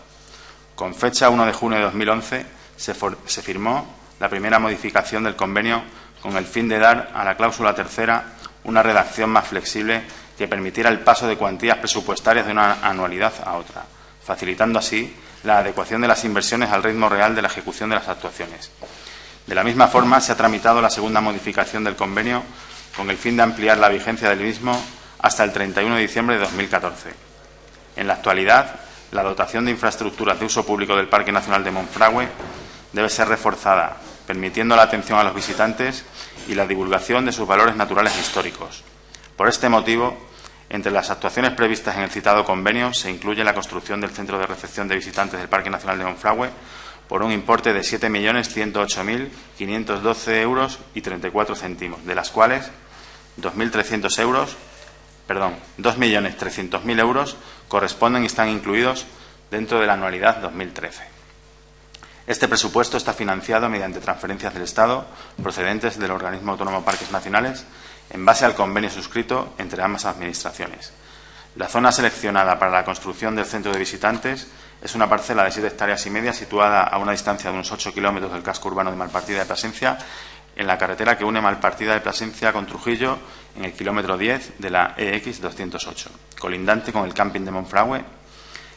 Con fecha 1 de junio de 2011 se firmó la primera modificación del convenio con el fin de dar a la cláusula tercera una redacción más flexible que permitiera el paso de cuantías presupuestarias de una anualidad a otra, facilitando así la adecuación de las inversiones al ritmo real de la ejecución de las actuaciones. De la misma forma, se ha tramitado la segunda modificación del convenio con el fin de ampliar la vigencia del mismo hasta el 31 de diciembre de 2014. En la actualidad, la dotación de infraestructuras de uso público del Parque Nacional de Monfragüe debe ser reforzada, permitiendo la atención a los visitantes y la divulgación de sus valores naturales e históricos. Por este motivo, entre las actuaciones previstas en el citado convenio se incluye la construcción del centro de recepción de visitantes del Parque Nacional de Monfragüe por un importe de 7.108.512 euros y 34 céntimos, de las cuales 2.300.000 euros corresponden y están incluidos dentro de la anualidad 2013. Este presupuesto está financiado mediante transferencias del Estado procedentes del organismo autónomo Parques Nacionales en base al convenio suscrito entre ambas administraciones. La zona seleccionada para la construcción del centro de visitantes es una parcela de 7,5 hectáreas situada a una distancia de unos 8 kilómetros del casco urbano de Malpartida de Plasencia, en la carretera que une Malpartida de Plasencia con Trujillo, en el kilómetro 10 de la EX 208, colindante con el camping de Monfragüe.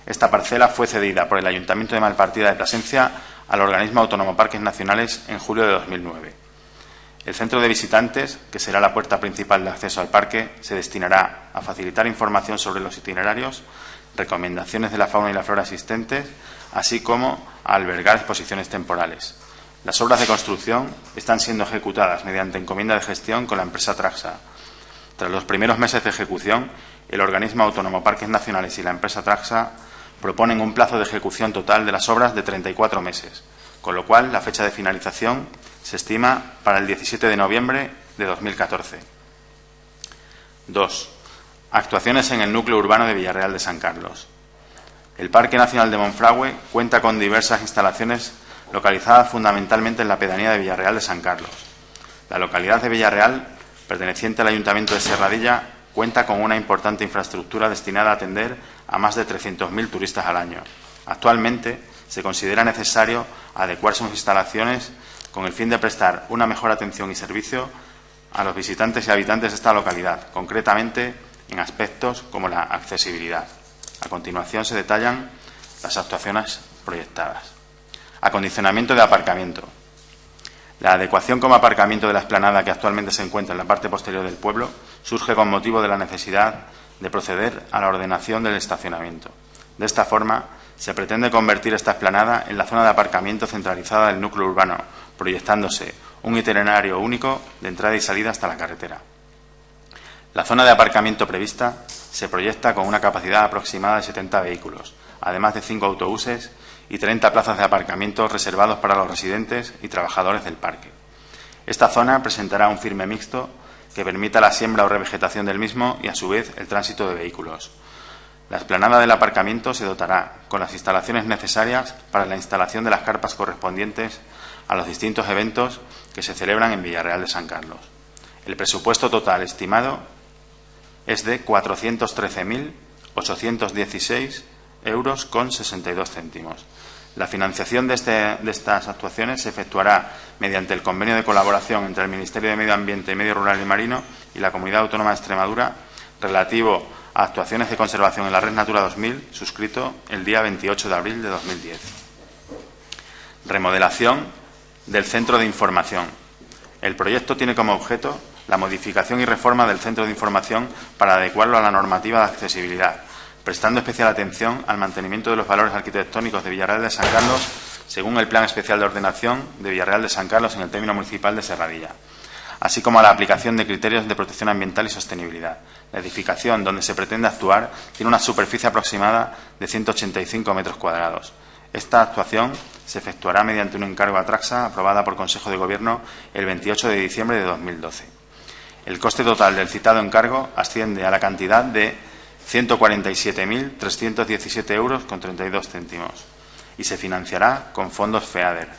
Esta parcela fue cedida por el Ayuntamiento de Malpartida de Plasencia al organismo autónomo Parques Nacionales en julio de 2009. El centro de visitantes, que será la puerta principal de acceso al parque, se destinará a facilitar información sobre los itinerarios, recomendaciones de la fauna y la flora existentes, así como a albergar exposiciones temporales. Las obras de construcción están siendo ejecutadas mediante encomienda de gestión con la empresa Traxa. Tras los primeros meses de ejecución, el organismo autónomo Parques Nacionales y la empresa Traxa proponen un plazo de ejecución total de las obras de 34 meses, con lo cual la fecha de finalización se estima para el 17 de noviembre de 2014. 2. Actuaciones en el núcleo urbano de Villarreal de San Carlos. El Parque Nacional de Monfragüe cuenta con diversas instalaciones localizadas fundamentalmente en la pedanía de Villarreal de San Carlos. La localidad de Villarreal, perteneciente al Ayuntamiento de Serradilla, cuenta con una importante infraestructura destinada a atender a más de 300.000 turistas al año. Actualmente se considera necesario adecuar sus instalaciones con el fin de prestar una mejor atención y servicio a los visitantes y habitantes de esta localidad, concretamente en aspectos como la accesibilidad. A continuación se detallan las actuaciones proyectadas. Acondicionamiento de aparcamiento. La adecuación como aparcamiento de la explanada que actualmente se encuentra en la parte posterior del pueblo surge con motivo de la necesidad de proceder a la ordenación del estacionamiento. De esta forma, se pretende convertir esta explanada en la zona de aparcamiento centralizada del núcleo urbano, proyectándose un itinerario único de entrada y salida hasta la carretera. La zona de aparcamiento prevista se proyecta con una capacidad aproximada de 70 vehículos, además de 5 autobuses y 30 plazas de aparcamiento reservados para los residentes y trabajadores del parque. Esta zona presentará un firme mixto que permita la siembra o revegetación del mismo y, a su vez, el tránsito de vehículos. La explanada del aparcamiento se dotará con las instalaciones necesarias para la instalación de las carpas correspondientes a los distintos eventos que se celebran en Villarreal de San Carlos. El presupuesto total estimado es de 413.816 euros con 62 céntimos. La financiación de estas actuaciones se efectuará mediante el convenio de colaboración entre el Ministerio de Medio Ambiente y Medio Rural y Marino y la Comunidad Autónoma de Extremadura relativo a actuaciones de conservación en la Red Natura 2000, suscrito el día 28 de abril de 2010. Remodelación del Centro de Información. El proyecto tiene como objeto la modificación y reforma del Centro de Información para adecuarlo a la normativa de accesibilidad, prestando especial atención al mantenimiento de los valores arquitectónicos de Villarreal de San Carlos según el Plan Especial de Ordenación de Villarreal de San Carlos en el término municipal de Serradilla, así como a la aplicación de criterios de protección ambiental y sostenibilidad. La edificación donde se pretende actuar tiene una superficie aproximada de 185 metros cuadrados. Esta actuación se efectuará mediante un encargo a Traxa aprobada por Consejo de Gobierno el 28 de diciembre de 2012. El coste total del citado encargo asciende a la cantidad de 147.317 euros con 32 céntimos y se financiará con fondos FEADER.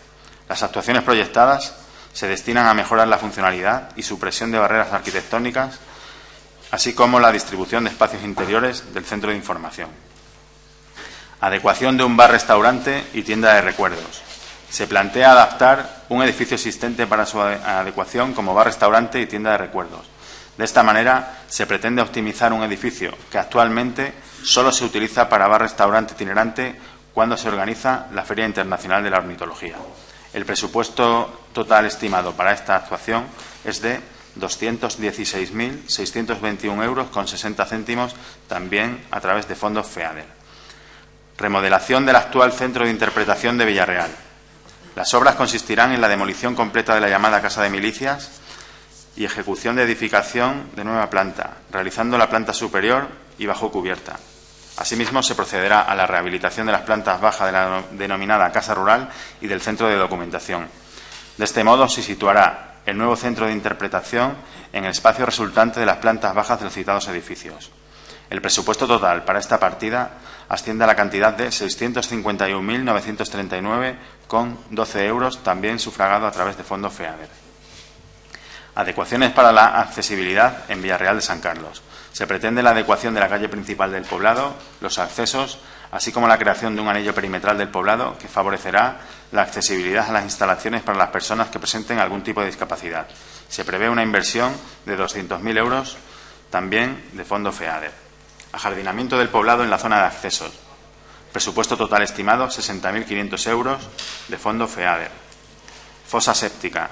Las actuaciones proyectadas se destinan a mejorar la funcionalidad y supresión de barreras arquitectónicas, así como la distribución de espacios interiores del centro de información. Adecuación de un bar-restaurante y tienda de recuerdos. Se plantea adaptar un edificio existente para su adecuación como bar-restaurante y tienda de recuerdos. De esta manera, se pretende optimizar un edificio que actualmente solo se utiliza para bar-restaurante itinerante cuando se organiza la Feria Internacional de la Ornitología. El presupuesto total estimado para esta actuación es de 216.621 euros con 60 céntimos, también a través de fondos FEADER. Remodelación del actual centro de interpretación de Villarreal. Las obras consistirán en la demolición completa de la llamada Casa de Milicias y ejecución de edificación de nueva planta, realizando la planta superior y bajo cubierta. Asimismo, se procederá a la rehabilitación de las plantas bajas de la denominada Casa Rural y del centro de documentación. De este modo, se situará el nuevo centro de interpretación en el espacio resultante de las plantas bajas de los citados edificios. El presupuesto total para esta partida asciende a la cantidad de 651.939,12 euros, también sufragado a través de fondos FEADER. Adecuaciones para la accesibilidad en Villarreal de San Carlos. Se pretende la adecuación de la calle principal del poblado, los accesos, así como la creación de un anillo perimetral del poblado que favorecerá la accesibilidad a las instalaciones para las personas que presenten algún tipo de discapacidad. Se prevé una inversión de 200.000 euros, también de fondo FEADER. Ajardinamiento del poblado en la zona de accesos. Presupuesto total estimado 60.500 euros, de fondo FEADER. Fosa séptica.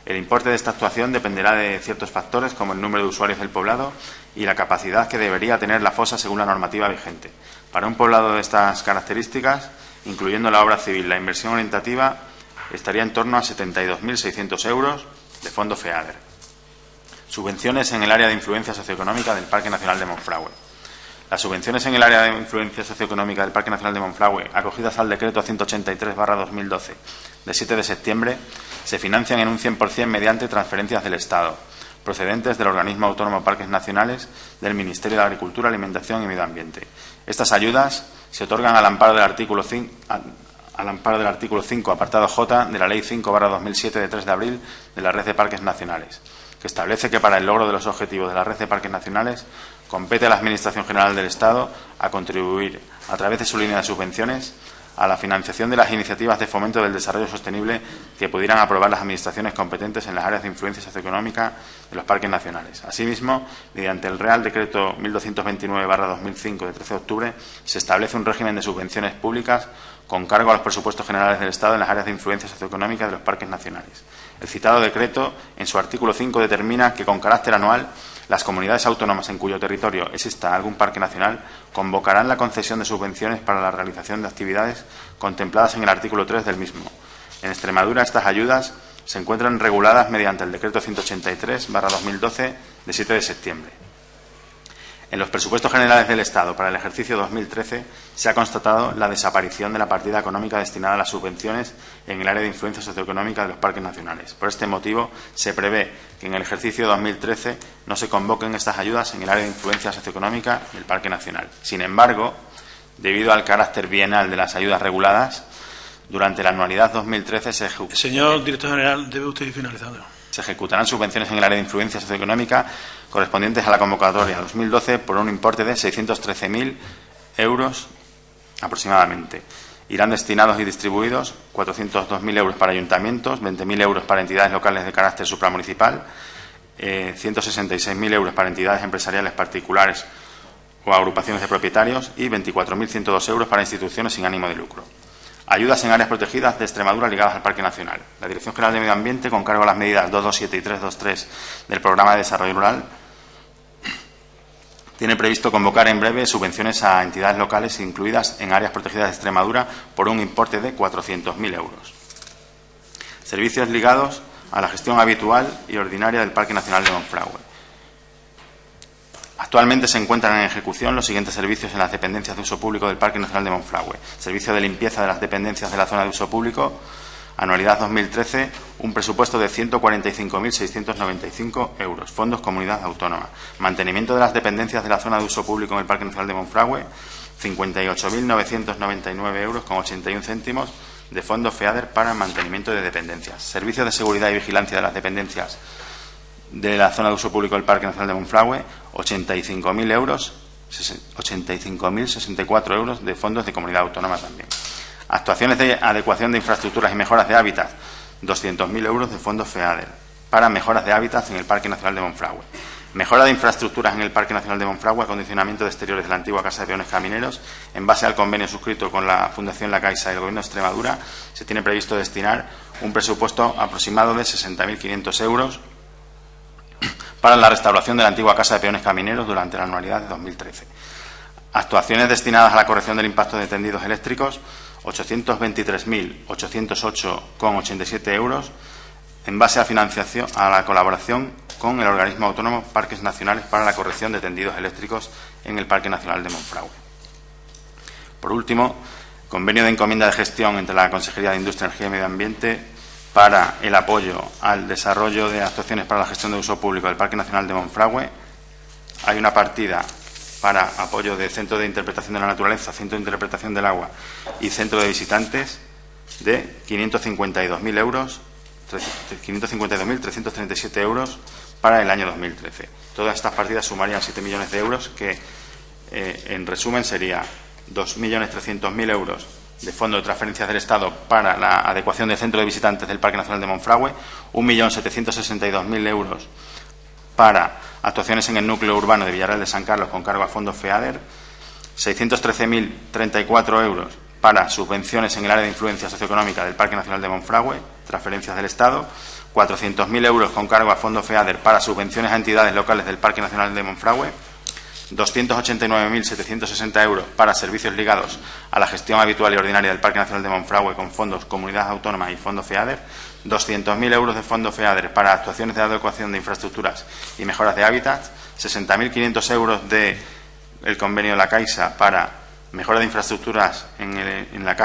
El importe de esta actuación dependerá de ciertos factores como el número de usuarios del poblado y la capacidad que debería tener la fosa según la normativa vigente. Para un poblado de estas características, incluyendo la obra civil, la inversión orientativa estaría en torno a 72.600 euros, de fondo FEADER. Subvenciones en el área de influencia socioeconómica del Parque Nacional de Monfragüe. Las subvenciones en el área de influencia socioeconómica del Parque Nacional de Monfragüe, acogidas al decreto 183/2012 de 7 de septiembre, se financian en un 100% mediante transferencias del Estado, procedentes del Organismo Autónomo Parques Nacionales del Ministerio de Agricultura, Alimentación y Medio Ambiente. Estas ayudas se otorgan al amparo del artículo 5, apartado J, de la Ley 5/2007 de 3 de abril de la Red de Parques Nacionales, que establece que para el logro de los objetivos de la Red de Parques Nacionales compete a la Administración General del Estado a contribuir, a través de su línea de subvenciones, a la financiación de las iniciativas de fomento del desarrollo sostenible que pudieran aprobar las administraciones competentes en las áreas de influencia socioeconómica de los parques nacionales. Asimismo, mediante el Real Decreto 1229/2005 de 13 de octubre, se establece un régimen de subvenciones públicas con cargo a los presupuestos generales del Estado en las áreas de influencia socioeconómica de los parques nacionales. El citado decreto, en su artículo 5, determina que con carácter anual las comunidades autónomas en cuyo territorio exista algún parque nacional convocarán la concesión de subvenciones para la realización de actividades contempladas en el artículo 3 del mismo. En Extremadura, estas ayudas se encuentran reguladas mediante el decreto 183/2012 de 7 de septiembre. En los presupuestos generales del Estado para el ejercicio 2013 se ha constatado la desaparición de la partida económica destinada a las subvenciones en el área de influencia socioeconómica de los parques nacionales. Por este motivo, se prevé que en el ejercicio 2013 no se convoquen estas ayudas en el área de influencia socioeconómica del Parque Nacional. Sin embargo, debido al carácter bienal de las ayudas reguladas, durante la anualidad 2013 Señor Director General, debe usted ir finalizando. Se ejecutarán subvenciones en el área de influencia socioeconómica correspondientes a la convocatoria 2012 por un importe de 613.000 euros aproximadamente. Irán destinados y distribuidos 402.000 euros para ayuntamientos, 20.000 euros para entidades locales de carácter supramunicipal, 166.000 euros para entidades empresariales particulares o agrupaciones de propietarios y 24.102 euros para instituciones sin ánimo de lucro. Ayudas en áreas protegidas de Extremadura ligadas al Parque Nacional. La Dirección General de Medio Ambiente, con cargo a las medidas 227 y 323 del Programa de Desarrollo Rural, tiene previsto convocar en breve subvenciones a entidades locales incluidas en áreas protegidas de Extremadura por un importe de 400.000 euros. Servicios ligados a la gestión habitual y ordinaria del Parque Nacional de Monfragüe. Actualmente se encuentran en ejecución los siguientes servicios en las dependencias de uso público del Parque Nacional de Monfragüe. Servicio de limpieza de las dependencias de la zona de uso público, Anualidad 2013, un presupuesto de 145.695 euros. Fondos Comunidad Autónoma. Mantenimiento de las dependencias de la zona de uso público en el Parque Nacional de Monfragüe, 58.999 euros con 81 céntimos de fondos FEADER para el mantenimiento de dependencias. Servicios de seguridad y vigilancia de las dependencias de la zona de uso público del Parque Nacional de Monfragüe, 85.000 euros, 85.064 euros de fondos de Comunidad Autónoma también. Actuaciones de adecuación de infraestructuras y mejoras de hábitat, 200.000 euros de fondos FEADER para mejoras de hábitat en el Parque Nacional de Monfragüe. Mejora de infraestructuras en el Parque Nacional de Monfragüe, acondicionamiento de exteriores de la antigua Casa de Peones Camineros. En base al convenio suscrito con la Fundación La Caixa y el Gobierno de Extremadura, se tiene previsto destinar un presupuesto aproximado de 60.500 euros para la restauración de la antigua Casa de Peones Camineros durante la anualidad de 2013. Actuaciones destinadas a la corrección del impacto de tendidos eléctricos, 823.808,87 euros, en base a financiación a la colaboración con el organismo autónomo Parques Nacionales para la corrección de tendidos eléctricos en el Parque Nacional de Monfragüe. Por último, convenio de encomienda de gestión entre la Consejería de Industria, Energía y Medio Ambiente para el apoyo al desarrollo de actuaciones para la gestión de uso público del Parque Nacional de Monfragüe. Hay una partida para apoyo de Centro de Interpretación de la Naturaleza, Centro de Interpretación del Agua y Centro de Visitantes de 552.000 euros, 552.337 euros para el año 2013. Todas estas partidas sumarían 7 millones de euros que, en resumen, sería 2.300.000 euros de Fondo de Transferencias del Estado para la adecuación del Centro de Visitantes del Parque Nacional de Monfragüe, 1.762.000 euros para actuaciones en el núcleo urbano de Villarreal de San Carlos con cargo a fondos FEADER, 613.034 euros para subvenciones en el área de influencia socioeconómica del Parque Nacional de Monfragüe, transferencias del Estado, 400.000 euros con cargo a fondos FEADER para subvenciones a entidades locales del Parque Nacional de Monfragüe, 289.760 euros para servicios ligados a la gestión habitual y ordinaria del Parque Nacional de Monfragüe con fondos Comunidad Autónoma y fondos FEADER, 200.000 euros de fondos FEADER para actuaciones de adecuación de infraestructuras y mejoras de hábitat, 60.500 euros del convenio de la Caixa para mejora de infraestructuras en la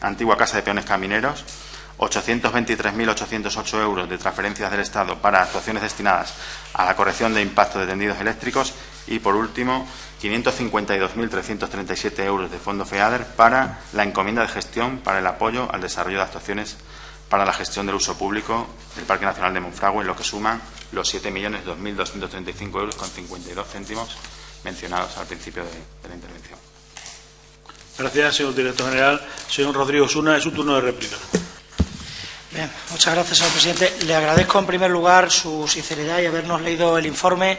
antigua Casa de Peones Camineros, 823.808 euros de transferencias del Estado para actuaciones destinadas a la corrección de impacto de tendidos eléctricos y, por último, 552.337 euros de fondo FEADER para la encomienda de gestión para el apoyo al desarrollo de actuaciones para la gestión del uso público del Parque Nacional de Monfragüe, en lo que suman los 7.002.235 euros con 52 céntimos mencionados al principio de la intervención. Gracias, señor director general. Señor Rodrigo Osuna, es su turno de réplica. Bien, muchas gracias, señor presidente. Le agradezco en primer lugar su sinceridad y habernos leído el informe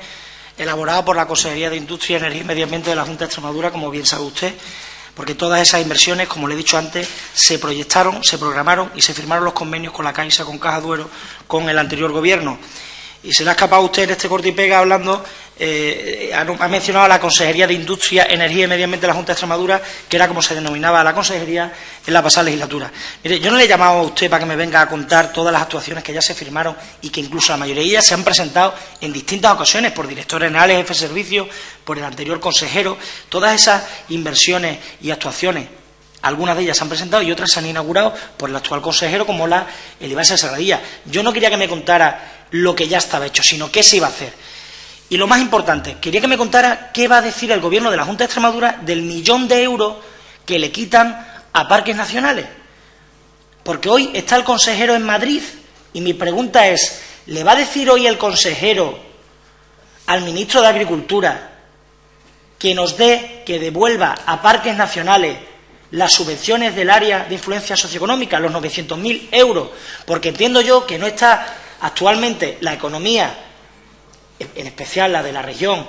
elaborado por la Consejería de Industria, Energía y Medio Ambiente de la Junta de Extremadura, como bien sabe usted, porque todas esas inversiones, como le he dicho antes, se proyectaron, se programaron y se firmaron los convenios con la Caixa, con Caja Duero, con el anterior Gobierno. Y se le ha escapado a usted en este corte y pega hablando, ha mencionado a la Consejería de Industria, Energía y Medio Ambiente de la Junta de Extremadura, que era como se denominaba la consejería en la pasada legislatura. Mire, yo no le he llamado a usted para que me venga a contar todas las actuaciones que ya se firmaron y que incluso la mayoría de ellas se han presentado en distintas ocasiones por directores generales, jefes de servicio, por el anterior consejero. Todas esas inversiones y actuaciones, algunas de ellas se han presentado y otras se han inaugurado por el actual consejero, como el Ibáñez Sagradilla. Yo no quería que me contara lo que ya estaba hecho, sino qué se iba a hacer. Y lo más importante, quería que me contara qué va a decir el Gobierno de la Junta de Extremadura del 1.000.000 de euros que le quitan a parques nacionales. Porque hoy está el consejero en Madrid y mi pregunta es, ¿le va a decir hoy el consejero al ministro de Agricultura que nos dé, que devuelva a parques nacionales las subvenciones del área de influencia socioeconómica, los 900.000 euros? Porque entiendo yo que no está actualmente la economía, en especial la de la región,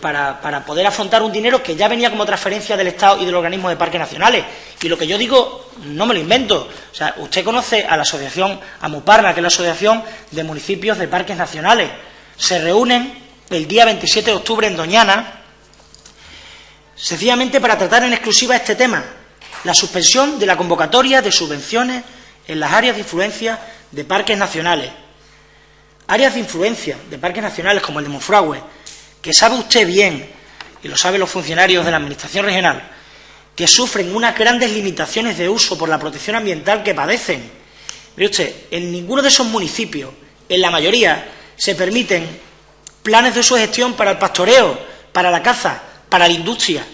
para poder afrontar un dinero que ya venía como transferencia del Estado y del organismo de parques nacionales. Y lo que yo digo, no me lo invento. O sea, usted conoce a la asociación Amuparna, que es la Asociación de Municipios de Parques Nacionales. Se reúnen el día 27 de octubre en Doñana, sencillamente para tratar en exclusiva este tema, la suspensión de la convocatoria de subvenciones en las áreas de influencia de parques nacionales. Áreas de influencia de parques nacionales como el de Monfragüe, que sabe usted bien, y lo saben los funcionarios de la Administración regional, que sufren unas grandes limitaciones de uso por la protección ambiental que padecen. Mire usted, en ninguno de esos municipios, en la mayoría, se permiten planes de uso de gestión para el pastoreo, para la caza, para la industria,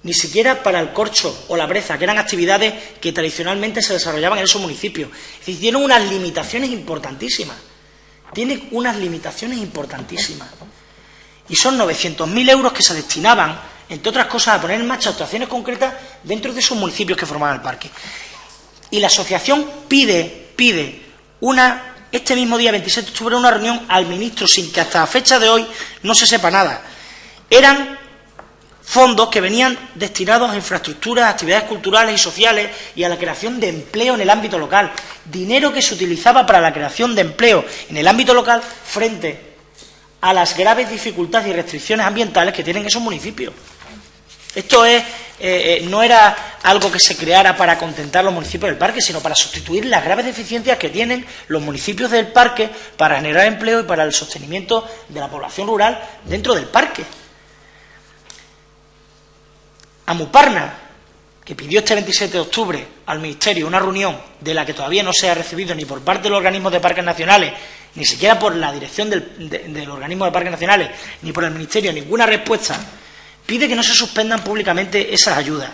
ni siquiera para el corcho o la breza, que eran actividades que tradicionalmente se desarrollaban en esos municipios. Es decir, tienen unas limitaciones importantísimas. Tienen unas limitaciones importantísimas. Y son 900.000 euros que se destinaban, entre otras cosas, a poner en marcha actuaciones concretas dentro de esos municipios que formaban el parque. Y la asociación pide este mismo día 27 de octubre una reunión al ministro sin que hasta la fecha de hoy no se sepa nada. Eran fondos que venían destinados a infraestructuras, actividades culturales y sociales y a la creación de empleo en el ámbito local. Dinero que se utilizaba para la creación de empleo en el ámbito local frente a las graves dificultades y restricciones ambientales que tienen esos municipios. Esto no era algo que se creara para contentar los municipios del parque, sino para sustituir las graves deficiencias que tienen los municipios del parque para generar empleo y para el sostenimiento de la población rural dentro del parque. Amuparna, que pidió este 27 de octubre al Ministerio una reunión de la que todavía no se ha recibido ni por parte de los organismos de parques nacionales, ni siquiera por la dirección del organismo de parques nacionales, ni por el Ministerio, ninguna respuesta, pide que no se suspendan públicamente esas ayudas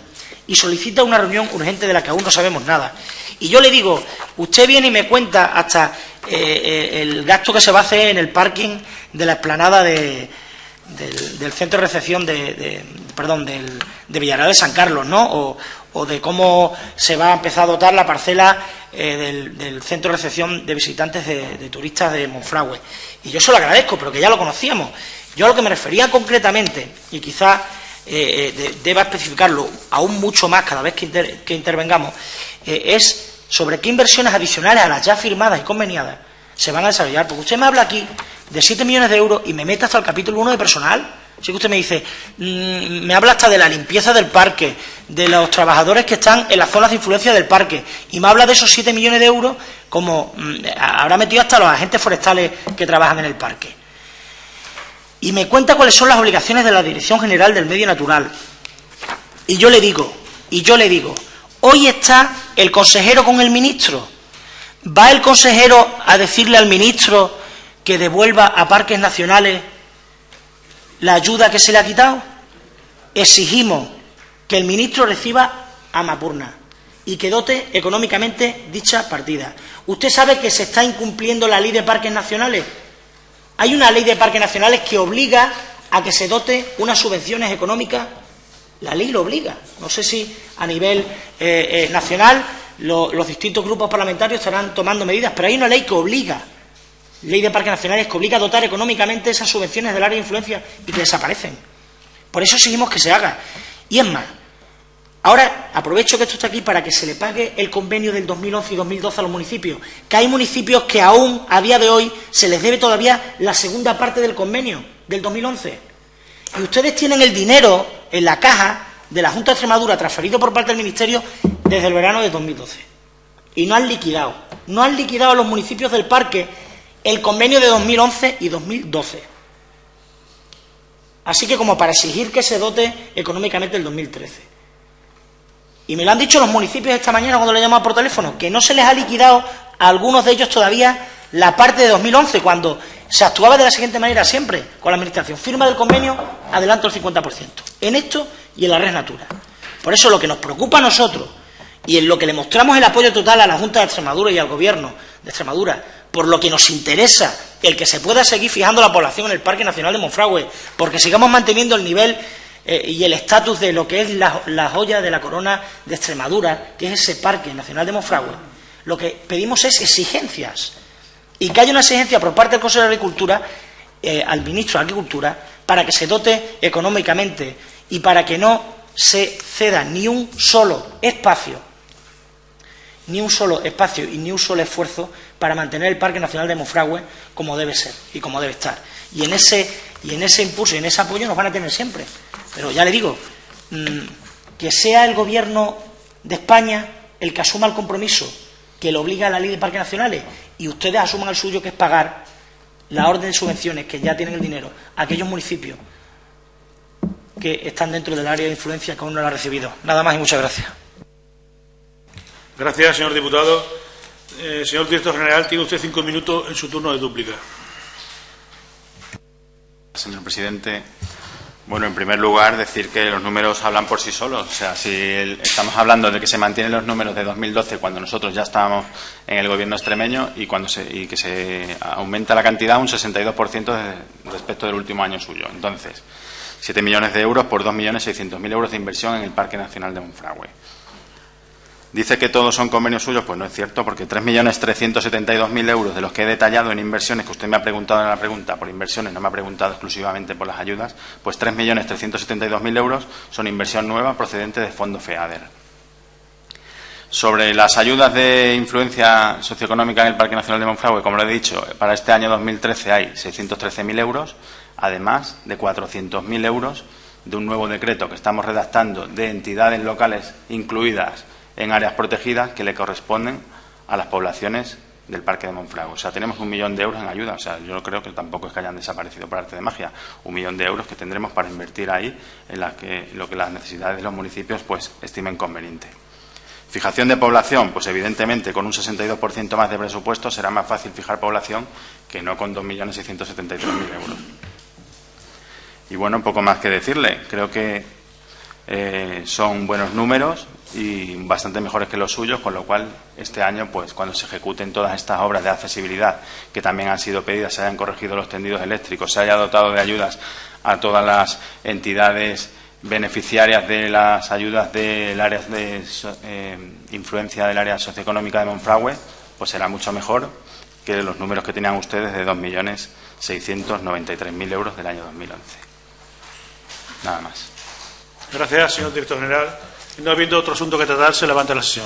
y solicita una reunión urgente de la que aún no sabemos nada. Y yo le digo, usted viene y me cuenta hasta el gasto que se va a hacer en el parking de la explanada del centro de recepción de Villarreal de San Carlos, ¿no? O de cómo se va a empezar a dotar la parcela del centro de recepción de visitantes de turistas de Monfragüe. Y yo se lo agradezco, pero que ya lo conocíamos. Yo a lo que me refería concretamente, y quizás deba especificarlo aún mucho más cada vez que intervengamos, es sobre qué inversiones adicionales a las ya firmadas y conveniadas se van a desarrollar. Porque usted me habla aquí de 7 millones de euros y me mete hasta el capítulo 1 de personal. Así que usted me dice, me habla hasta de la limpieza del parque, de los trabajadores que están en las zonas de influencia del parque, y me habla de esos 7 millones de euros como habrá metido hasta los agentes forestales que trabajan en el parque. Y me cuenta cuáles son las obligaciones de la Dirección General del Medio Natural. Y yo le digo, hoy está el consejero con el ministro. ¿Va el consejero a decirle al ministro que devuelva a Parques Nacionales la ayuda que se le ha quitado? Exigimos que el ministro reciba a Amuparna y que dote económicamente dicha partida. ¿Usted sabe que se está incumpliendo la Ley de Parques Nacionales? Hay una ley de parques nacionales que obliga a que se dote unas subvenciones económicas. La ley lo obliga. No sé si a nivel nacional los distintos grupos parlamentarios estarán tomando medidas, pero hay una ley que obliga, ley de parques nacionales, que obliga a dotar económicamente esas subvenciones del área de influencia y que desaparecen. Por eso exigimos que se haga. Y es más, ahora aprovecho que esto está aquí para que se le pague el convenio del 2011 y 2012 a los municipios, que hay municipios que aún a día de hoy se les debe todavía la segunda parte del convenio del 2011. Y ustedes tienen el dinero en la caja de la Junta de Extremadura transferido por parte del Ministerio desde el verano de 2012. Y no han liquidado a los municipios del parque el convenio de 2011 y 2012. Así que como para exigir que se dote económicamente el 2013. Y me lo han dicho los municipios esta mañana cuando le he llamado por teléfono, que no se les ha liquidado a algunos de ellos todavía la parte de 2011, cuando se actuaba de la siguiente manera siempre con la Administración. Firma del convenio, adelanto el 50%. En esto y en la Red Natura. Por eso lo que nos preocupa a nosotros y en lo que le mostramos el apoyo total a la Junta de Extremadura y al Gobierno de Extremadura, por lo que nos interesa el que se pueda seguir fijando la población en el Parque Nacional de Monfragüe, porque sigamos manteniendo el nivel y el estatus de lo que es la joya de la corona de Extremadura, que es ese Parque Nacional de Monfragüe. Lo que pedimos es exigencias, y que haya una exigencia por parte del Consejo de Agricultura al Ministro de Agricultura para que se dote económicamente y para que no se ceda ni un solo espacio y ni un solo esfuerzo para mantener el Parque Nacional de Monfragüe como debe ser y como debe estar. Y en ese impulso y en ese apoyo nos van a tener siempre. Pero ya le digo, que sea el Gobierno de España el que asuma el compromiso que le obliga a la Ley de Parques Nacionales y ustedes asuman el suyo, que es pagar la orden de subvenciones, que ya tienen el dinero, a aquellos municipios que están dentro del área de influencia que aún no la ha recibido. Nada más y muchas gracias. Gracias, señor diputado. Señor director general, tiene usted 5 minutos en su turno de dúplica. Señor presidente, bueno, en primer lugar, decir que los números hablan por sí solos. O sea, si estamos hablando de que se mantienen los números de 2012 cuando nosotros ya estábamos en el gobierno extremeño y que se aumenta la cantidad un 62% respecto del último año suyo. Entonces, 7 millones de euros por 2.600.000 euros de inversión en el Parque Nacional de Monfragüe. Dice que todos son convenios suyos, pues no es cierto, porque 3.372.000 euros de los que he detallado en inversiones, que usted me ha preguntado en la pregunta por inversiones, no me ha preguntado exclusivamente por las ayudas, pues 3.372.000 euros son inversión nueva procedente de fondo FEADER. Sobre las ayudas de influencia socioeconómica en el Parque Nacional de Monfragüe, como lo he dicho, para este año 2013 hay 613.000 euros, además de 400.000 euros de un nuevo decreto que estamos redactando de entidades locales incluidas en áreas protegidas que le corresponden a las poblaciones del Parque de Monfragüe. O sea, tenemos 1 millón de euros en ayuda. O sea, yo creo que tampoco es que hayan desaparecido por arte de magia. 1 millón de euros que tendremos para invertir ahí en lo que las necesidades de los municipios pues estimen conveniente. Fijación de población, pues evidentemente con un 62% más de presupuesto será más fácil fijar población que no con 2.673.000 euros. Y bueno, un poco más que decirle. Creo que son buenos números y bastante mejores que los suyos, con lo cual este año, pues cuando se ejecuten todas estas obras de accesibilidad que también han sido pedidas, se hayan corregido los tendidos eléctricos, se haya dotado de ayudas a todas las entidades beneficiarias de las ayudas del área de influencia del área socioeconómica de Monfragüe, pues será mucho mejor que los números que tenían ustedes de 2.693.000 euros del año 2011. Nada más. Gracias, señor director general. No habiendo otro asunto que tratar, se levanta la sesión.